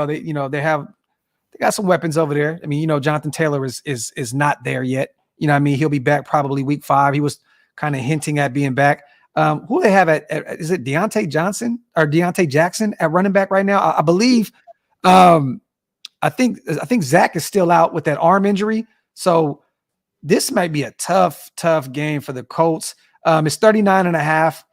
got some weapons over there. I mean, Jonathan Taylor is not there yet. You know what I mean? He'll be back probably week 5. He was kind of hinting at being back. Who they have at is it Deontay Jackson at running back right now? I believe I think Zach is still out with that arm injury. So this might be a tough game for the Colts. It's 39.5.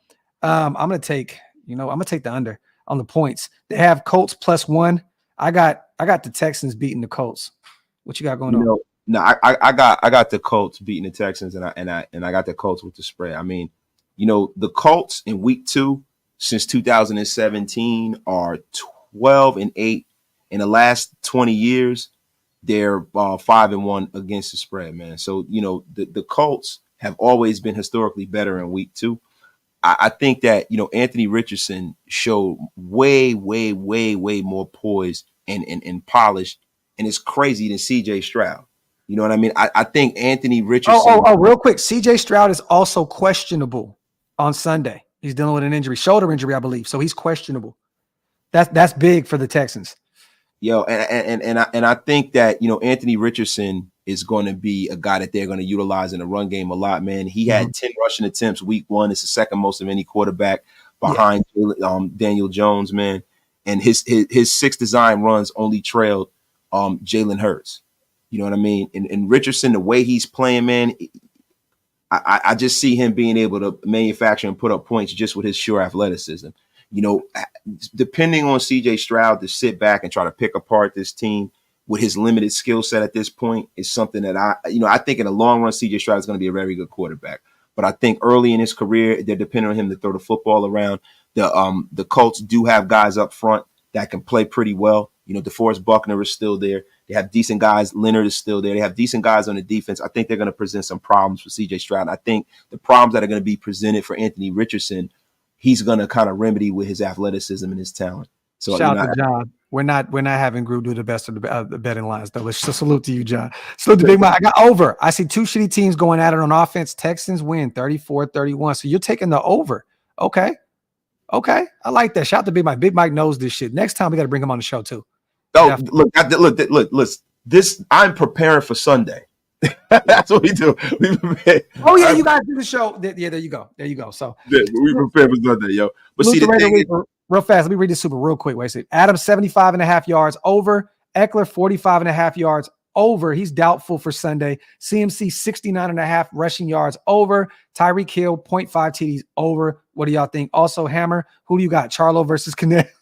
I'm going to take the under on the points. They have Colts +1. I got the Texans beating the Colts. What you got going on? No, I got the Colts beating the Texans, and I got the Colts with the spread. I mean, the Colts in week 2 since 2017 are 12-8. In the last 20 years, they're 5-1 against the spread, man. So the Colts have always been historically better in week 2. I think that Anthony Richardson showed way more poise and polish, and it's crazy than C.J. Stroud. You know what I mean? I think Anthony Richardson. Oh, real quick. C.J. Stroud is also questionable on Sunday. He's dealing with an injury, shoulder injury, I believe. So he's questionable. That's big for the Texans. And I think that Anthony Richardson is going to be a guy that they're going to utilize in the run game a lot, man. He had 10 rushing attempts week 1. It's the second most of any quarterback behind Daniel Jones, man. And his 6 design runs only trailed Jalen Hurts. You know what I mean? And Richardson, the way he's playing, man, I just see him being able to manufacture and put up points just with his sure athleticism. Depending on C.J. Stroud to sit back and try to pick apart this team with his limited skill set at this point is something that I think in the long run, C.J. Stroud is going to be a very good quarterback. But I think early in his career, they're depending on him to throw the football around. The Colts do have guys up front that can play pretty well. DeForest Buckner is still there. They have decent guys. Leonard is still there. They have decent guys on the defense. I think they're going to present some problems for C.J. Stroud. I think the problems that are going to be presented for Anthony Richardson, he's going to kind of remedy with his athleticism and his talent. So shout out to John. We're not having Group do the best of the betting lines though. Let's just salute to you, John. Salute to Big Mike. I got over. I see 2 shitty teams going at it on offense. Texans win 34-31. So you're taking the over. Okay. I like that. Shout out to Big Mike. Big Mike knows this shit. Next time we got to bring him on the show too. Oh, look. This I'm preparing for Sunday. That's what we do. We prepare. Oh yeah, you guys do the show. Yeah, there you go. So we prepare for Sunday, yo. But see, the thing is, real fast. Let me read this super real quick. Wait a second. Adams 75.5 yards over. Eckler 45.5 yards over. He's doubtful for Sunday. CMC 69.5 rushing yards over. Tyreek Hill 0.5 TDs over. What do y'all think? Also, Hammer. Who do you got? Charlo versus Canelo.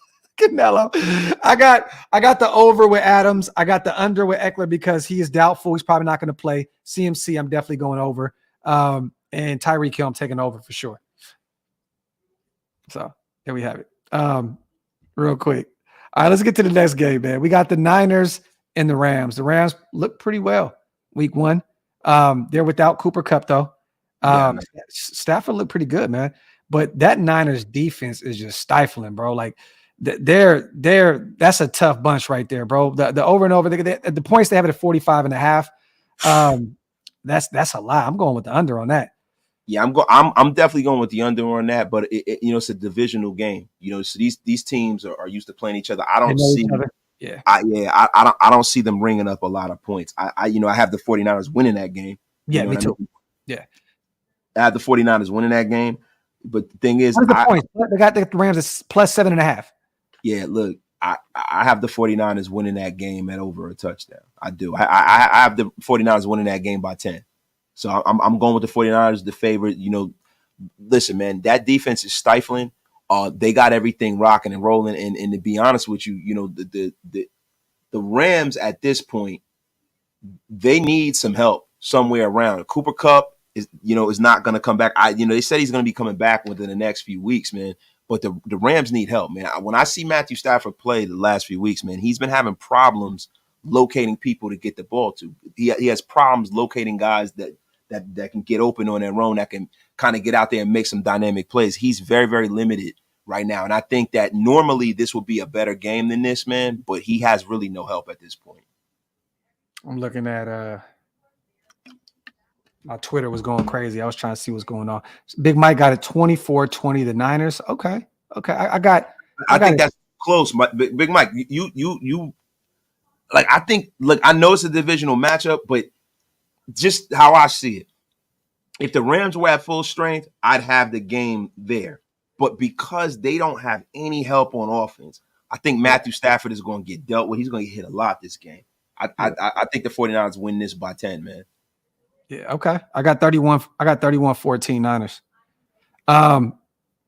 I got the over with Adams. I got the under with Eckler because he is doubtful. He's probably not going to play. CMC, I'm definitely going over. And Tyreek Hill, I'm taking over for sure. So there we have it. Real quick. All right, let's get to the next game, man. We got the Niners and the Rams. The Rams look pretty well week 1. They're without Cooper Kupp, though. Stafford looked pretty good, man. But that Niners defense is just stifling, bro. Like, that's a tough bunch right there, bro. The over and over, the points they have it at 45.5. That's a lot. I'm going with the under on that. Yeah, I'm definitely going with the under on that. But it's a divisional game. So these teams are used to playing each other. I don't see. Yeah. I don't see them ringing up a lot of points. I have the 49ers winning that game. Yeah, me too. I mean? Yeah. I have the 49ers winning that game. But the thing is, the points? They got the Rams at +7.5. Yeah, look, I have the 49ers winning that game at over a touchdown. I do. I have the 49ers winning that game by 10. So I'm going with the 49ers, the favorite. Listen, man, that defense is stifling. They got everything rocking and rolling. And to be honest with you, the Rams at this point, they need some help somewhere around. Cooper Kupp is not going to come back. They said he's going to be coming back within the next few weeks, man. But the Rams need help, man. When I see Matthew Stafford play the last few weeks, man, he's been having problems locating people to get the ball to. He has problems locating guys that can get open on their own, that can kind of get out there and make some dynamic plays. He's very, very limited right now. And I think that normally this would be a better game than this, man, but he has really no help at this point. I'm looking at my Twitter was going crazy. I was trying to see what's going on. Big Mike got it 24-20 the Niners. Okay. I think that's close. Big Mike, you like, I think, look, I know it's a divisional matchup, but just how I see it, if the Rams were at full strength, I'd have the game there. But because they don't have any help on offense, I think Matthew Stafford is going to get dealt with. He's going to get hit a lot this game. I think the 49ers win this by 10, man. Yeah, okay. I got 31-14 Niners.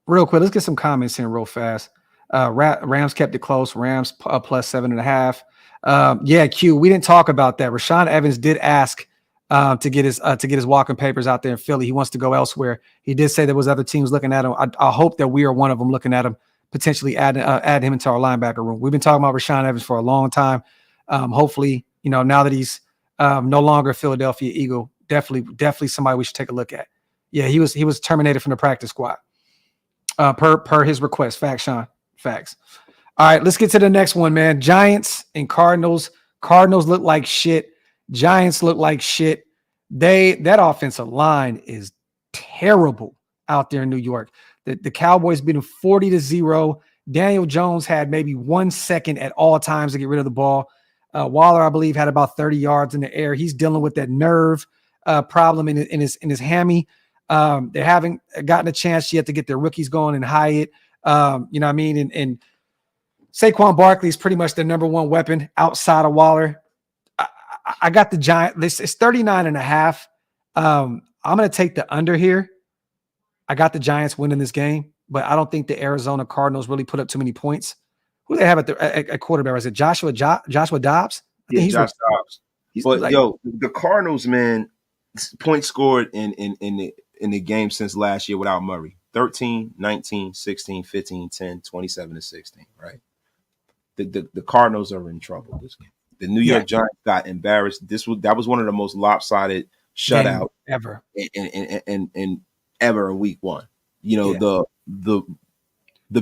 Real quick, let's get some comments in real fast. Rams kept it close. Rams plus 7.5. Yeah, Q. We didn't talk about that. Rashaan Evans did ask to get his walking papers out there in Philly. He wants to go elsewhere. He did say there was other teams looking at him. I hope that we are one of them looking at him, potentially add him into our linebacker room. We've been talking about Rashaan Evans for a long time. Hopefully, now that he's no longer a Philadelphia Eagle, definitely somebody we should take a look at. Yeah, he was terminated from the practice squad. Per his request. Facts, Sean. Facts. All right, let's get to the next one, man. Giants and Cardinals. Cardinals look like shit. Giants look like shit. That offensive line is terrible out there in New York. The Cowboys beat them 40-0. Daniel Jones had maybe 1 second at all times to get rid of the ball. Waller, I believe, had about 30 yards in the air. He's dealing with that nerve problem in his hammy. They haven't gotten a chance yet to get their rookies going and Hyatt. You know what I mean? And Saquon Barkley is pretty much the number one weapon outside of Waller. I got the Giants. It's 39.5. I'm going to take the under here. I got the Giants winning this game, but I don't think the Arizona Cardinals really put up too many points. Who do they have at quarterback? Is it Joshua Dobbs? Yeah, Josh Dobbs. But the Cardinals, man, points scored in the game since last year without Murray. 13, 19, 16, 15, 10, 27 to 16, right? The Cardinals are in trouble this game. The New York Giants got embarrassed. That was one of the most lopsided shutouts ever in ever in week one. The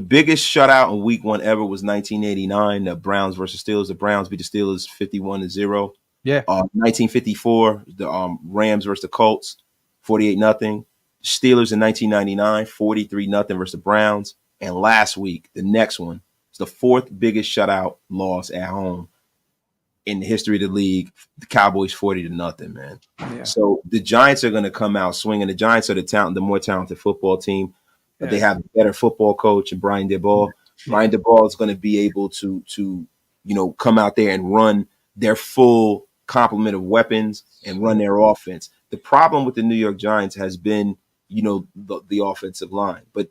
biggest shutout in week one ever was 1989, the Browns versus Steelers. The Browns beat the Steelers 51-0. Yeah. 1954, the Rams versus the Colts, 48-0. Steelers in 1999, 43-0 versus the Browns. And last week, the next one, it's the fourth biggest shutout loss at home in the history of the league. The Cowboys 40-0, man. Yeah. So the Giants are going to come out swinging. The Giants are the more talented football team. Yeah. They have a better football coach, and Brian Daboll. Yeah. Brian Daboll is going to be able to come out there and run their full complement of weapons and run their offense. The problem with the New York Giants has been, the offensive line. But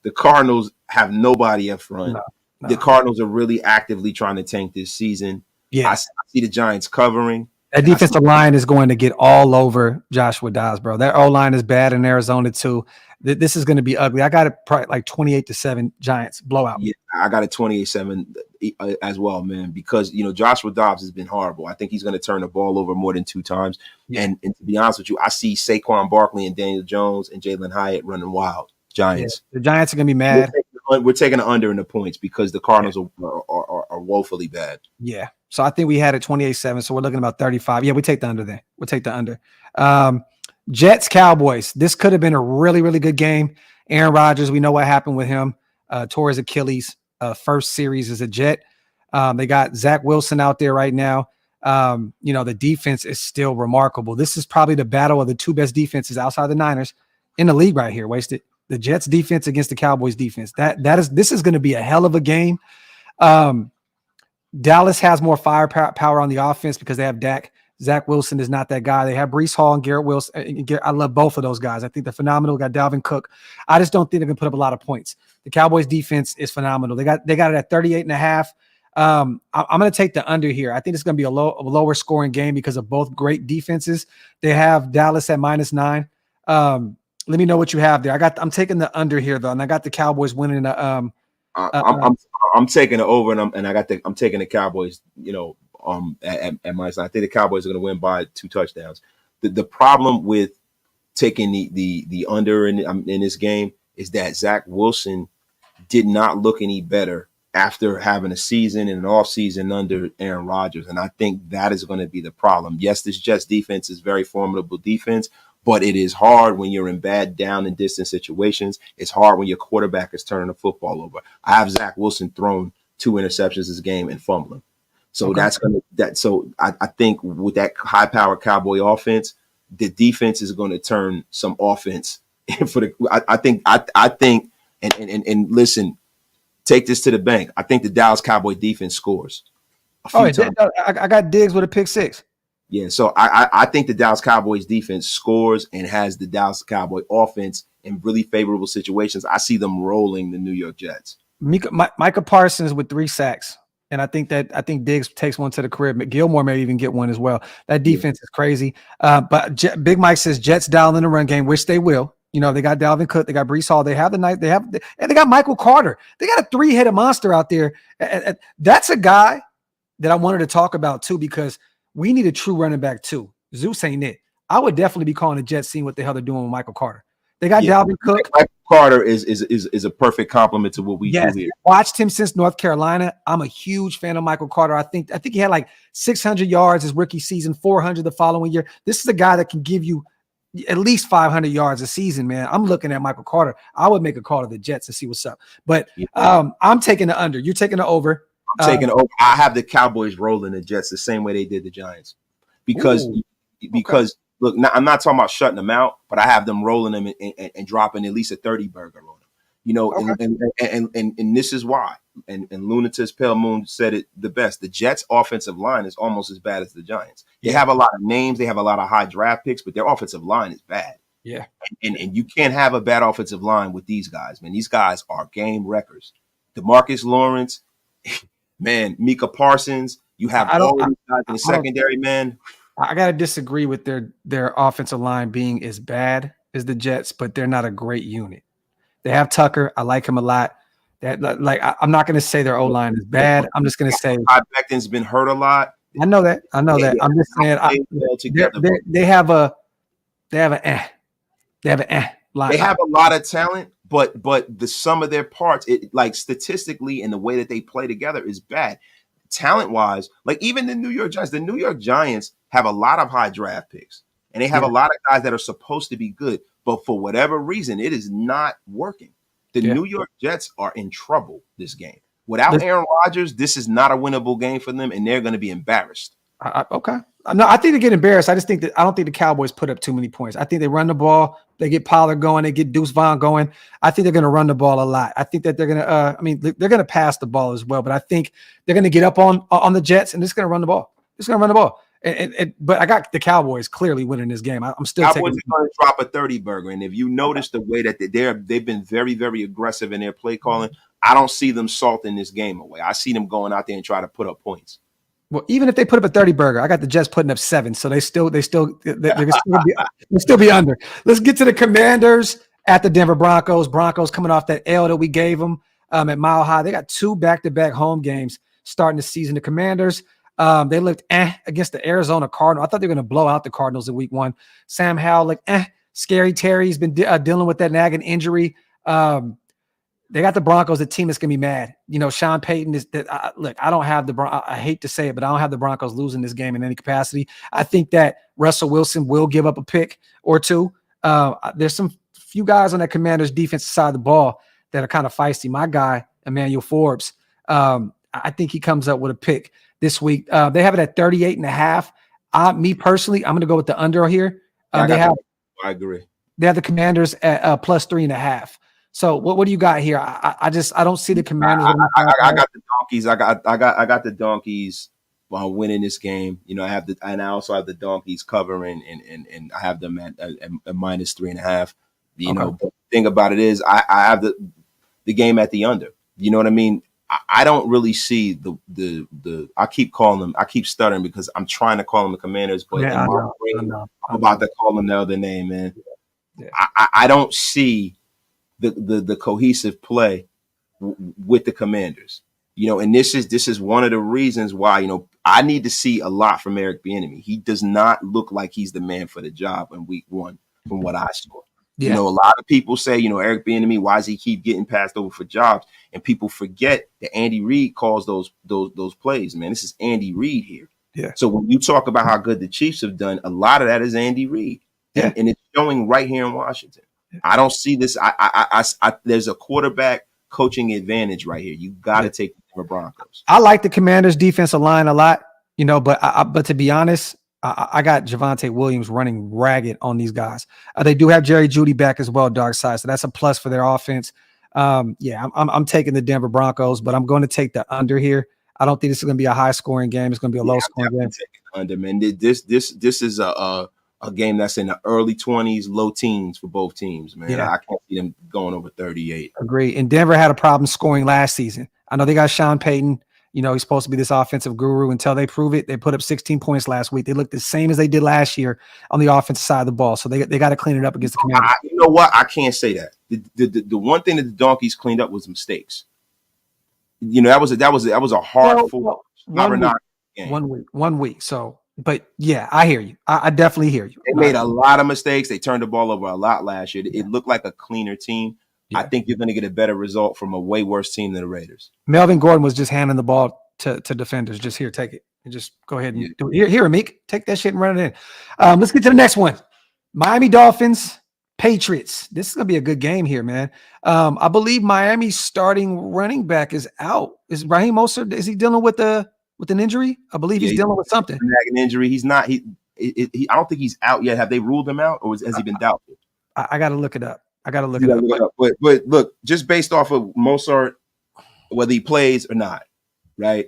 the Cardinals have nobody up front. No. The Cardinals are really actively trying to tank this season. Yeah, I see the Giants covering. That defensive line is going to get all over Joshua Dobbs, bro. That O-line is bad in Arizona too. This is going to be ugly. I got it probably like 28-7 Giants blowout. Yeah, I got it 28-7 as well, man, because, Joshua Dobbs has been horrible. I think he's going to turn the ball over more than 2 times. Yeah. And to be honest with you, I see Saquon Barkley and Daniel Jones and Jalen Hyatt running wild. Giants. Yeah, the Giants are going to be mad. We're taking the under in the points because the Cardinals are woefully bad. Yeah. So I think we had it 28-7. So we're looking about 35. Yeah, we take the under there. We'll take the under. Jets, Cowboys. This could have been a really, really good game. Aaron Rodgers, we know what happened with him. Tore his Achilles. First series as a Jet. They got Zach Wilson out there right now. The defense is still remarkable. This is probably the battle of the 2 best defenses outside the Niners in the league right here. Wasted. The Jets defense against the Cowboys defense. This is going to be a hell of a game. Dallas has more firepower on the offense because they have Dak. Zach Wilson is not that guy. They have Breece Hall and Garrett Wilson. I love both of those guys. I think they're phenomenal. Got Dalvin Cook. I just don't think they're going to put up a lot of points. The Cowboys defense is phenomenal. They got it at 38.5. I'm going to take the under here. I think it's going to be a lower scoring game because of both great defenses. They have Dallas at -9. Let me know what you have there. I'm taking the under here though, and I got the Cowboys winning. I'm taking the over, and I'm taking the Cowboys. At -9. I think the Cowboys are going to win by 2 touchdowns. The problem with taking the under in this game is that Zach Wilson did not look any better after having a season and an off season under Aaron Rodgers, and I think that is going to be the problem. Yes, this Jets defense is very formidable defense. But it is hard when you're in bad down and distance situations. It's hard when your quarterback is turning the football over. I have Zach Wilson thrown 2 interceptions this game and fumbling. So I think with that high power Cowboy offense, the defense is going to turn some offense for the. I think and listen, take this to the bank. I think the Dallas Cowboy defense scores. I got Diggs with a pick 6. I think the Cowboys are going to win by 2 touchdowns. Yeah, I got the Cowboys winning at 38.5. I'm taking the under here. I think it's going to be a lower scoring game because of both great defenses. They have Dallas at -9. Yeah, so I think the Dallas Cowboys defense scores and has the Dallas Cowboy offense in really favorable situations. I see them rolling the New York Jets. Micah Parsons with 3 sacks. And I think Diggs takes one to the crib. Gilmore may even get one as well. That defense is crazy. But Big Mike says Jets dial in the run game, which they will. You know, they got Dalvin Cook, they got Breece Hall, they have and they got Michael Carter. They got a 3-headed monster out there. That's a guy that I wanted to talk about too, because we need a true running back too. Zeus ain't it. I would definitely be calling the Jets, seeing what the hell they're doing with Michael Carter. They got Dalvin Cook. Michael Carter is a perfect compliment to what we do here. Watched him since North Carolina. I'm a huge fan of Michael Carter. I think he had like 600 yards his rookie season, 400 the following year. This is a guy that can give you at least 500 yards a season, man. I'm looking at Michael Carter. I would make a call to the Jets to see what's up. But I'm taking the under. You're taking the over. I'm taking the over. I have the Cowboys rolling the Jets the same way they did the Giants. Because look, I'm not talking about shutting them out, but I have them rolling them and dropping at least a 30 burger on them. You know, and this is why. And Lunatus Pale Moon said it the best. The Jets' offensive line is almost as bad as the Giants. They have a lot of names, they have a lot of high draft picks, but their offensive line is bad. Yeah. And you can't have a bad offensive line with these guys, man. These guys are game wreckers. DeMarcus Lawrence, man, Micah Parsons. You have all these guys in the secondary, man. I gotta disagree with their offensive line being as bad as the Jets, but they're not a great unit. They have Tucker. I like him a lot. I'm not gonna say their O-line is bad. I'm just gonna say Becton's been hurt a lot. I know that. I'm just saying they have a line. They have a lot of talent, but the sum of their parts, it like statistically and the way that they play together is bad. Talent-wise, like even the New York Giants have a lot of high draft picks, and they have a lot of guys that are supposed to be good, but for whatever reason, it is not working. The New York Jets are in trouble this game. Without Aaron Rodgers, this is not a winnable game for them, and they're going to be embarrassed. Okay. No, I think they get embarrassed. I don't think the Cowboys put up too many points. I think they run the ball. They get Pollard going. They get Deuce Vaughn going. I think they're going to run the ball a lot. I think that they're going to. They're going to pass the ball as well. But I think they're going to get up on the Jets and they're just going to run the ball. But I got the Cowboys clearly winning this game. I'm still Cowboys are going to drop a 30 burger. And if you notice the way that they've been very, very aggressive in their play calling, I don't see them salting this game away. I see them going out there and try to put up points. Well, even if they put up a 30 burger, I got the Jets putting up 7, so they're still be under. Let's get to the Commanders at the Denver Broncos. Broncos coming off that L that we gave them at Mile High. They got 2 back-to-back home games starting the season. The Commanders, they looked against the Arizona Cardinals. I thought they were going to blow out the Cardinals in week 1. Sam Howell looked Scary Terry's been dealing with that nagging injury. They got the Broncos, a team that's going to be mad. You know, Sean Payton is that. Look, I don't have I hate to say it, but I don't have the Broncos losing this game in any capacity. I think that Russell Wilson will give up a pick or 2. There's some few guys on that Commanders defensive side of the ball that are kind of feisty. My guy, Emmanuel Forbes, I think he comes up with a pick this week. They have it at 38.5. Me personally, I'm going to go with the under here. I agree. They have the Commanders at plus 3.5. So what do you got here? I don't see the Commanders. I got the Donkeys. I got the Donkeys while winning this game. You know, I also have the Donkeys covering, and I have them at minus 3.5. You know, the thing about it is I have the game at the under. You know what I mean? I don't really see the I keep calling them. I keep stuttering because I'm trying to call them the Commanders, but in my brain, I'm about to call them the other name, man. Yeah. I don't see the cohesive play with the Commanders, you know, and this is one of the reasons why, you know, I need to see a lot from Eric Bieniemy. He does not look like he's the man for the job in week 1 from what I saw. Yeah. You know, a lot of people say, you know, Eric Bieniemy, why does he keep getting passed over for jobs? And people forget that Andy Reid calls those plays, man. This is Andy Reid here. Yeah. So when you talk about how good the Chiefs have done, a lot of that is Andy Reid. Yeah. And it's showing right here in Washington. I don't see this. There's a quarterback coaching advantage right here. You got to take the Denver Broncos. I like the Commanders' defensive line a lot, you know, but to be honest, I got Javonte Williams running ragged on these guys. They do have Jerry Jeudy back as well, dark side, so that's a plus for their offense. I'm taking the Denver Broncos, but I'm going to take the under here. I don't think this is going to be a high-scoring game. It's going to be a low-scoring game. under, man. This is a game that's in the early 20s, low teens for both teams, man. Yeah. I can't see them going over 38. Agree. And Denver had a problem scoring last season. I know they got Sean Payton. You know, he's supposed to be this offensive guru. Until they prove it, they put up 16 points last week. They look the same as they did last year on the offensive side of the ball. So they got to clean it up against the Commanders. You know what? I can't say that. The one thing that the Donkeys cleaned up was mistakes. You know, that was a hard game. 1 week. So, but yeah, I hear you. I definitely hear you. They made a lot of mistakes. They turned the ball over a lot last year. It looked like a cleaner team. Yeah. I think you're going to get a better result from a way worse team than the Raiders. Melvin Gordon was just handing the ball to defenders. Just here, take it. And just go ahead and do it. Here, Meek, take that shit and run it in. Let's get to the next one. Miami Dolphins, Patriots. This is going to be a good game here, man. I believe Miami's starting running back is out. Is Raheem Mostert, is he dealing with an injury? I believe he's dealing with something. An injury. He's not. I don't think he's out yet. Have they ruled him out, or has he been doubtful? I got to look it up. But look, just based off of Mostert, whether he plays or not, right?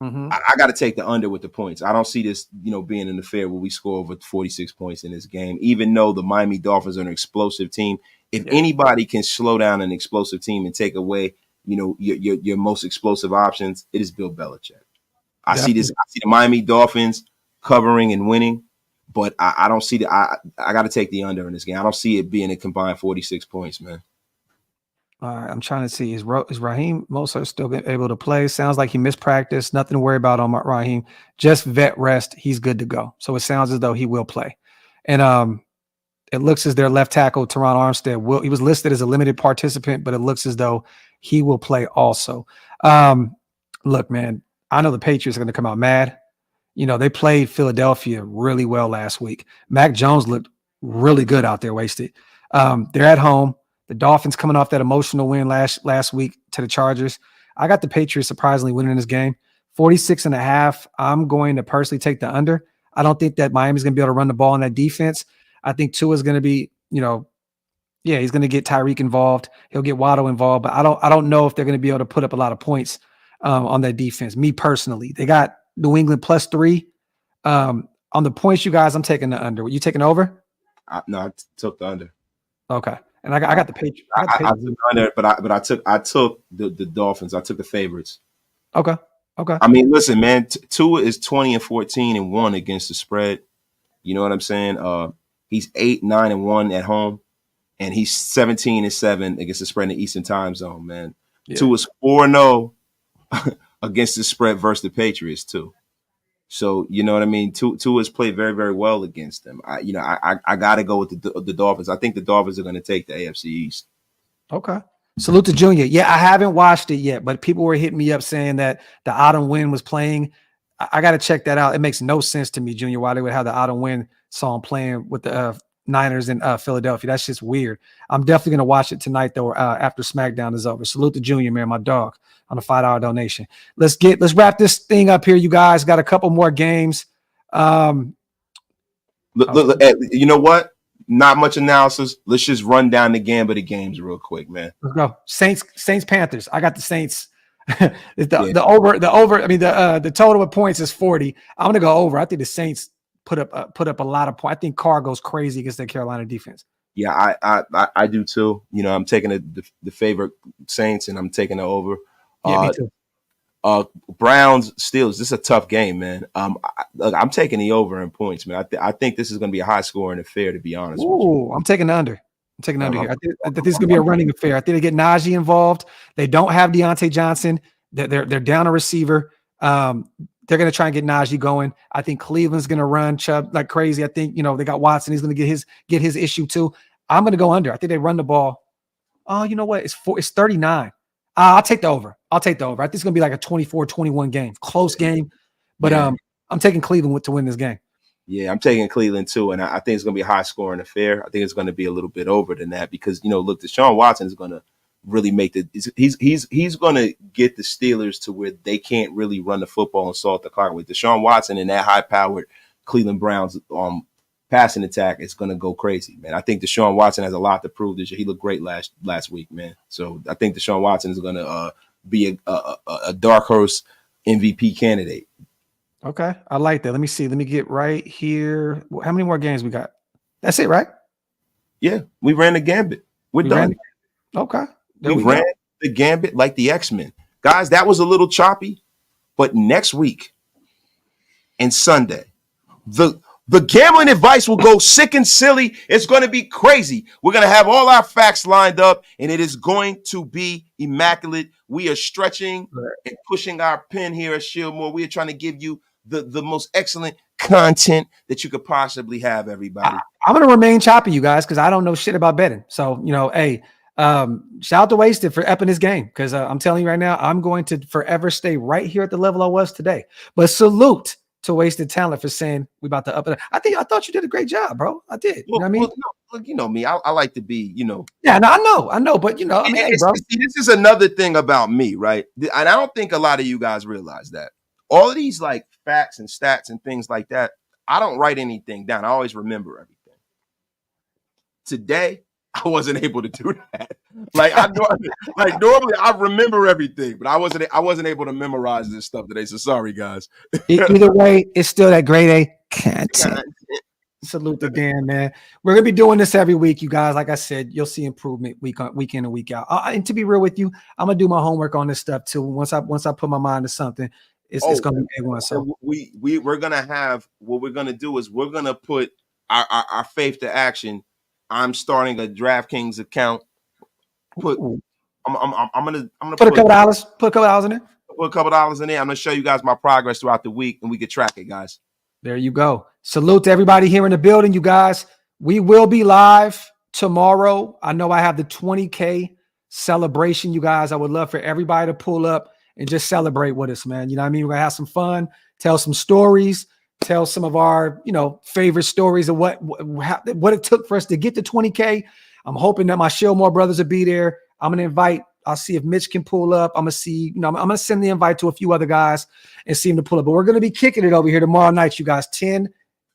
Mm-hmm. I got to take the under with the points. I don't see this, being an affair where we score over 46 points in this game, even though the Miami Dolphins are an explosive team. If anybody can slow down an explosive team and take away, your most explosive options, it is Bill Belichick. I see the Miami Dolphins covering and winning, but I don't see I got to take the under in this game. I don't see it being a combined 46 points, man. All right, I'm trying to see. Is Raheem Mostert still able to play? Sounds like he missed practice. Nothing to worry about on Raheem. Just vet rest. He's good to go. So it sounds as though he will play. And it looks as their left tackle, Teron Armstead, he was listed as a limited participant, but it looks as though he will play also. Look, man, I know the Patriots are going to come out mad. They played Philadelphia really well last week. Mack Jones looked really good out there, wasted. They're at home. The Dolphins coming off that emotional win last week to the Chargers. I got the Patriots surprisingly winning this game. 46.5. I'm going to personally take the under. I don't think that Miami's going to be able to run the ball in that defense. I think Tua is going to be, he's going to get Tyreek involved. He'll get Waddle involved, but I don't know if they're going to be able to put up a lot of points on that defense. Me personally, they got New England +3. On the points, you guys, I'm taking the under. You taking over? No, I took the under. Okay. And I got the Patriots. I took the under, but I took the Dolphins. I took the favorites. Okay. I mean, listen, man. Tua is 20-14-1 against the spread. You know what I'm saying? He's 8-9-1 at home, and he's 17-7 against the spread in the Eastern Time Zone. Man, Tua's 4-0 against the spread versus the Patriots too. So you know what I mean. Tua's played very, very well against them. I got to go with the Dolphins. I think the Dolphins are going to take the AFC East. Okay. Salute to Junior. Yeah, I haven't watched it yet, but people were hitting me up saying that the Autumn Wind was playing. I got to check that out. It makes no sense to me, Junior, why they would have the Autumn Wind song playing with the Niners in Philadelphia. That's just weird. I'm definitely going to watch it tonight, though, after SmackDown is over. Salute to Junior, man, my dog, on a $5 donation. Let's wrap this thing up here, you guys. Got a couple more games. Look, you know what? Not much analysis. Let's just run down the gambit of games real quick, man. Let's go. Saints, Panthers. I got the Saints. The over. I mean, the total of points is 40. I'm gonna go over. I think the Saints put up a lot of points. I think Carr goes crazy against the Carolina defense. Yeah, I do too. I'm taking the favorite Saints, and I'm taking the over. Yeah, me too. Browns Steelers. This is a tough game, man. I'm taking the over in points, man. I think this is going to be a high scoring affair, to be honest. Ooh, I'm taking the under. Here. I think this is going to be a running affair. I think they get Najee involved. They don't have Deontay Johnson. They're down a receiver. They're going to try and get Najee going. I think Cleveland's going to run Chubb like crazy. I think they got Watson. He's going to get his issue too. I'm going to go under. I think they run the ball. Oh, you know what? It's 39. I'll take the over. I think it's going to be like a 24-21 game. Close game. But I'm taking Cleveland to win this game. Yeah, I'm taking Cleveland too. And I think it's going to be a high-scoring affair. I think it's going to be a little bit over than that because, look, Deshaun Watson is going to really make he's going to get the Steelers to where they can't really run the football and salt the clock. With Deshaun Watson and that high-powered Cleveland Browns passing attack, it's going to go crazy, man. I think Deshaun Watson has a lot to prove this year. He looked great last week, man. So I think Deshaun Watson is going to be a dark horse MVP candidate. Okay. I like that. Let me see. Let me get right here. How many more games we got? That's it, right? Yeah, we ran the gambit. We're We done. Okay. There We we ran go. the gambit like the X-Men. Guys, that was a little choppy, but next week and Sunday, the the gambling advice will go sick and silly. It's going to be crazy. We're going to have all our facts lined up, and it is going to be immaculate. We are stretching and pushing our pen here at Shieldmore. We are trying to give you the most excellent content that you could possibly have, everybody. I'm gonna remain choppy, you guys, because I don't know shit about betting. So hey, shout out to Wasted for upping this game, because I'm telling you right now, I'm going to forever stay right here at the level I was today. But salute to Wasted Talent for saying we about to up it. I thought you did a great job, bro. I did. You know what I mean? No, look, you know me. I like to be, Yeah, no, I know, but I mean, hey, bro. See, this is another thing about me, right? And I don't think a lot of you guys realize that. All of these like facts and stats and things like that, I don't write anything down. I always remember everything. Today, I wasn't able to do that. Normally I remember everything, but I wasn't able to memorize this stuff today. So sorry, guys. Either way, it's still that grade A content. Salute to Dan, man. We're gonna be doing this every week, you guys. Like I said, you'll see improvement week in and week out. And to be real with you, I'm gonna do my homework on this stuff too. Once I put my mind to something, it's gonna be A1. So we're gonna have, what we're gonna do is we're gonna put our faith to action. I'm starting a DraftKings account. I'm gonna put a couple dollars. Put a couple dollars in there. Put a couple dollars in there. I'm gonna show you guys my progress throughout the week, and we can track it, guys. There you go. Salute to everybody here in the building, you guys. We will be live tomorrow. I know I have the 20K celebration, you guys. I would love for everybody to pull up and just celebrate with us, man. You know what I mean? We're gonna have some fun, tell some stories, tell some of our, favorite stories of what it took for us to get to 20K. I'm hoping that my Shieldmore brothers will be there. I'm gonna invite. I'll see if Mitch can pull up. I'm gonna see. I'm gonna send the invite to a few other guys and see him to pull up. But we're gonna be kicking it over here tomorrow night, you guys. 10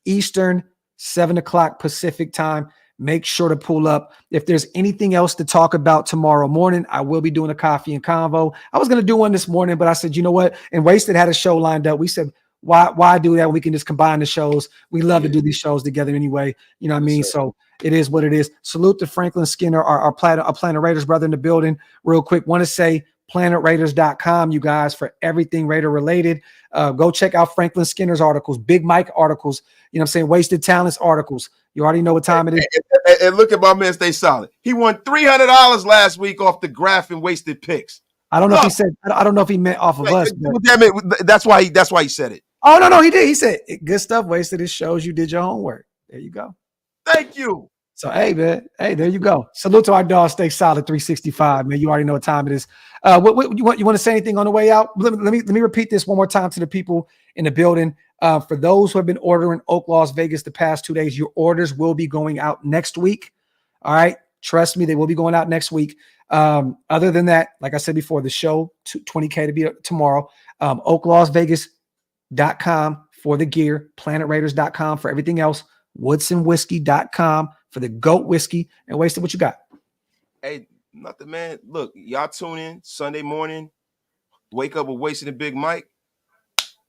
Eastern, 7 o'clock Pacific time. Make sure to pull up. If there's anything else to talk about tomorrow morning, I will be doing a coffee and convo. I was gonna do one this morning, but I said, you know what? And Wasted had a show lined up. We said, why do that? We can just combine the shows. We love to do these shows together anyway. You know what I mean? So it is what it is. Salute to Franklin Skinner, our Planet Raiders brother in the building. Real quick, want to say planetraiders.com, you guys, for everything Raider related. Go check out Franklin Skinner's articles, Big Mike articles, Wasted Talents articles. You already know what time it is. And look at my man, stay solid. He won $300 last week off the graph and Wasted picks. I don't know if he said, I don't know if he meant off of us. That's why he said it. Oh, no, he did. He said, good stuff, Wasted. It shows you did your homework. There you go. Thank you. So, hey, man. Hey, there you go. Salute to our dog, Stay Solid 365, man. You already know what time it is. What you want to say anything on the way out? Let me repeat this one more time to the people in the building. For those who have been ordering Oak Las Vegas the past 2 days, your orders will be going out next week. All right. Trust me, they will be going out next week. Other than that, like I said before, the show, 20K to be tomorrow. OakLasVegas.com for the gear, planetraiders.com for everything else, woodsonwhiskey.com for the goat whiskey. And Wasted, what you got? Hey, nothing, man. Look, y'all tune in Sunday morning. Wake up with Wasted and Big Mike.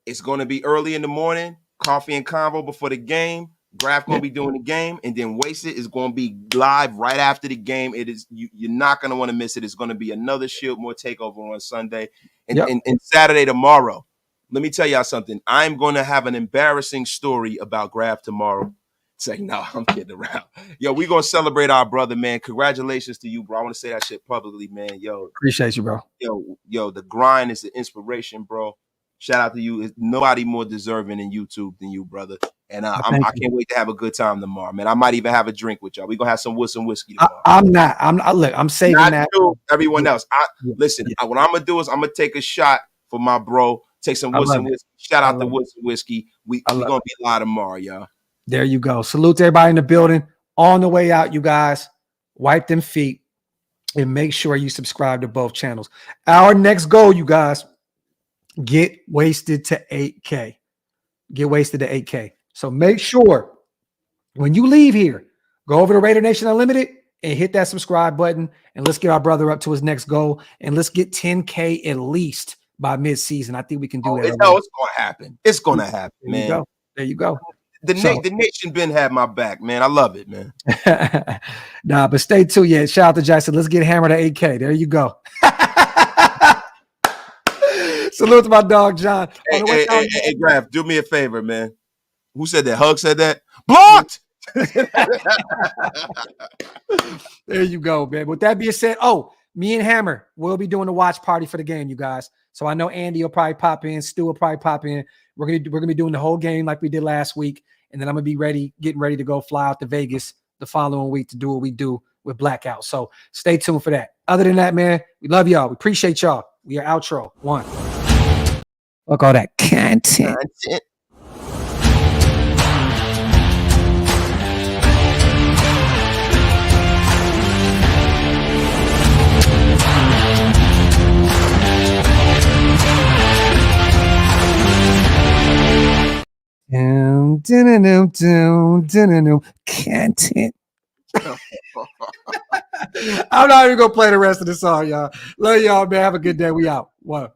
It's going to be early in the morning. Coffee and convo before the game. Graph going to be doing the game, and then Wasted is going to be live right after the game. It is you're not going to want to miss it. It's going to be another Shieldmore takeover on Sunday and Saturday tomorrow. Let me tell y'all something. I'm going to have an embarrassing story about Graph tomorrow. Say, no, I'm kidding around. Yo, we're going to celebrate our brother, man. Congratulations to you, bro. I want to say that shit publicly, man. Yo, appreciate you, bro. Yo, the grind is the inspiration, bro. Shout out to you. There's nobody more deserving in YouTube than you, brother. And I can't wait to have a good time tomorrow, man. I might even have a drink with y'all. We're going to have some Woodson whiskey tomorrow. I'm saving that. Everyone else. Listen, what I'm going to do is I'm going to take a shot for my bro. Take some Woodson whiskey. Shout out to Woodson whiskey. We're going to be live tomorrow, y'all. There you go. Salute to everybody in the building. On the way out, you guys, wipe them feet and make sure you subscribe to both channels. Our next goal, you guys, get Wasted to 8K. Get Wasted to 8K. So make sure when you leave here, go over to Raider Nation Unlimited and hit that subscribe button. And let's get our brother up to his next goal. And let's get 10K at least by mid-season. I think we can do that. It's going to happen. It's going to happen, There man. You go. There you go. The nation been had my back, man. I love it, man. Nah, but stay tuned. Yeah, shout out to Jackson. Let's get hammered at 8K. There you go. Salute to my dog, John. Hey, Graf, do me a favor, man. Who said that? Hug said that? Blocked! There you go, man. With that being said, me and Hammer will be doing the watch party for the game, you guys. So I know Andy will probably pop in. Stu will probably pop in. We're gonna be doing the whole game like we did last week. And then I'm gonna be getting ready to go fly out to Vegas the following week to do what we do with Blackout. So stay tuned for that. Other than that, man, we love y'all. We appreciate y'all. We are outro. One. Look all that content. Content. I'm not even gonna play the rest of the song, y'all. Love y'all, man. Have a good day. We out. One.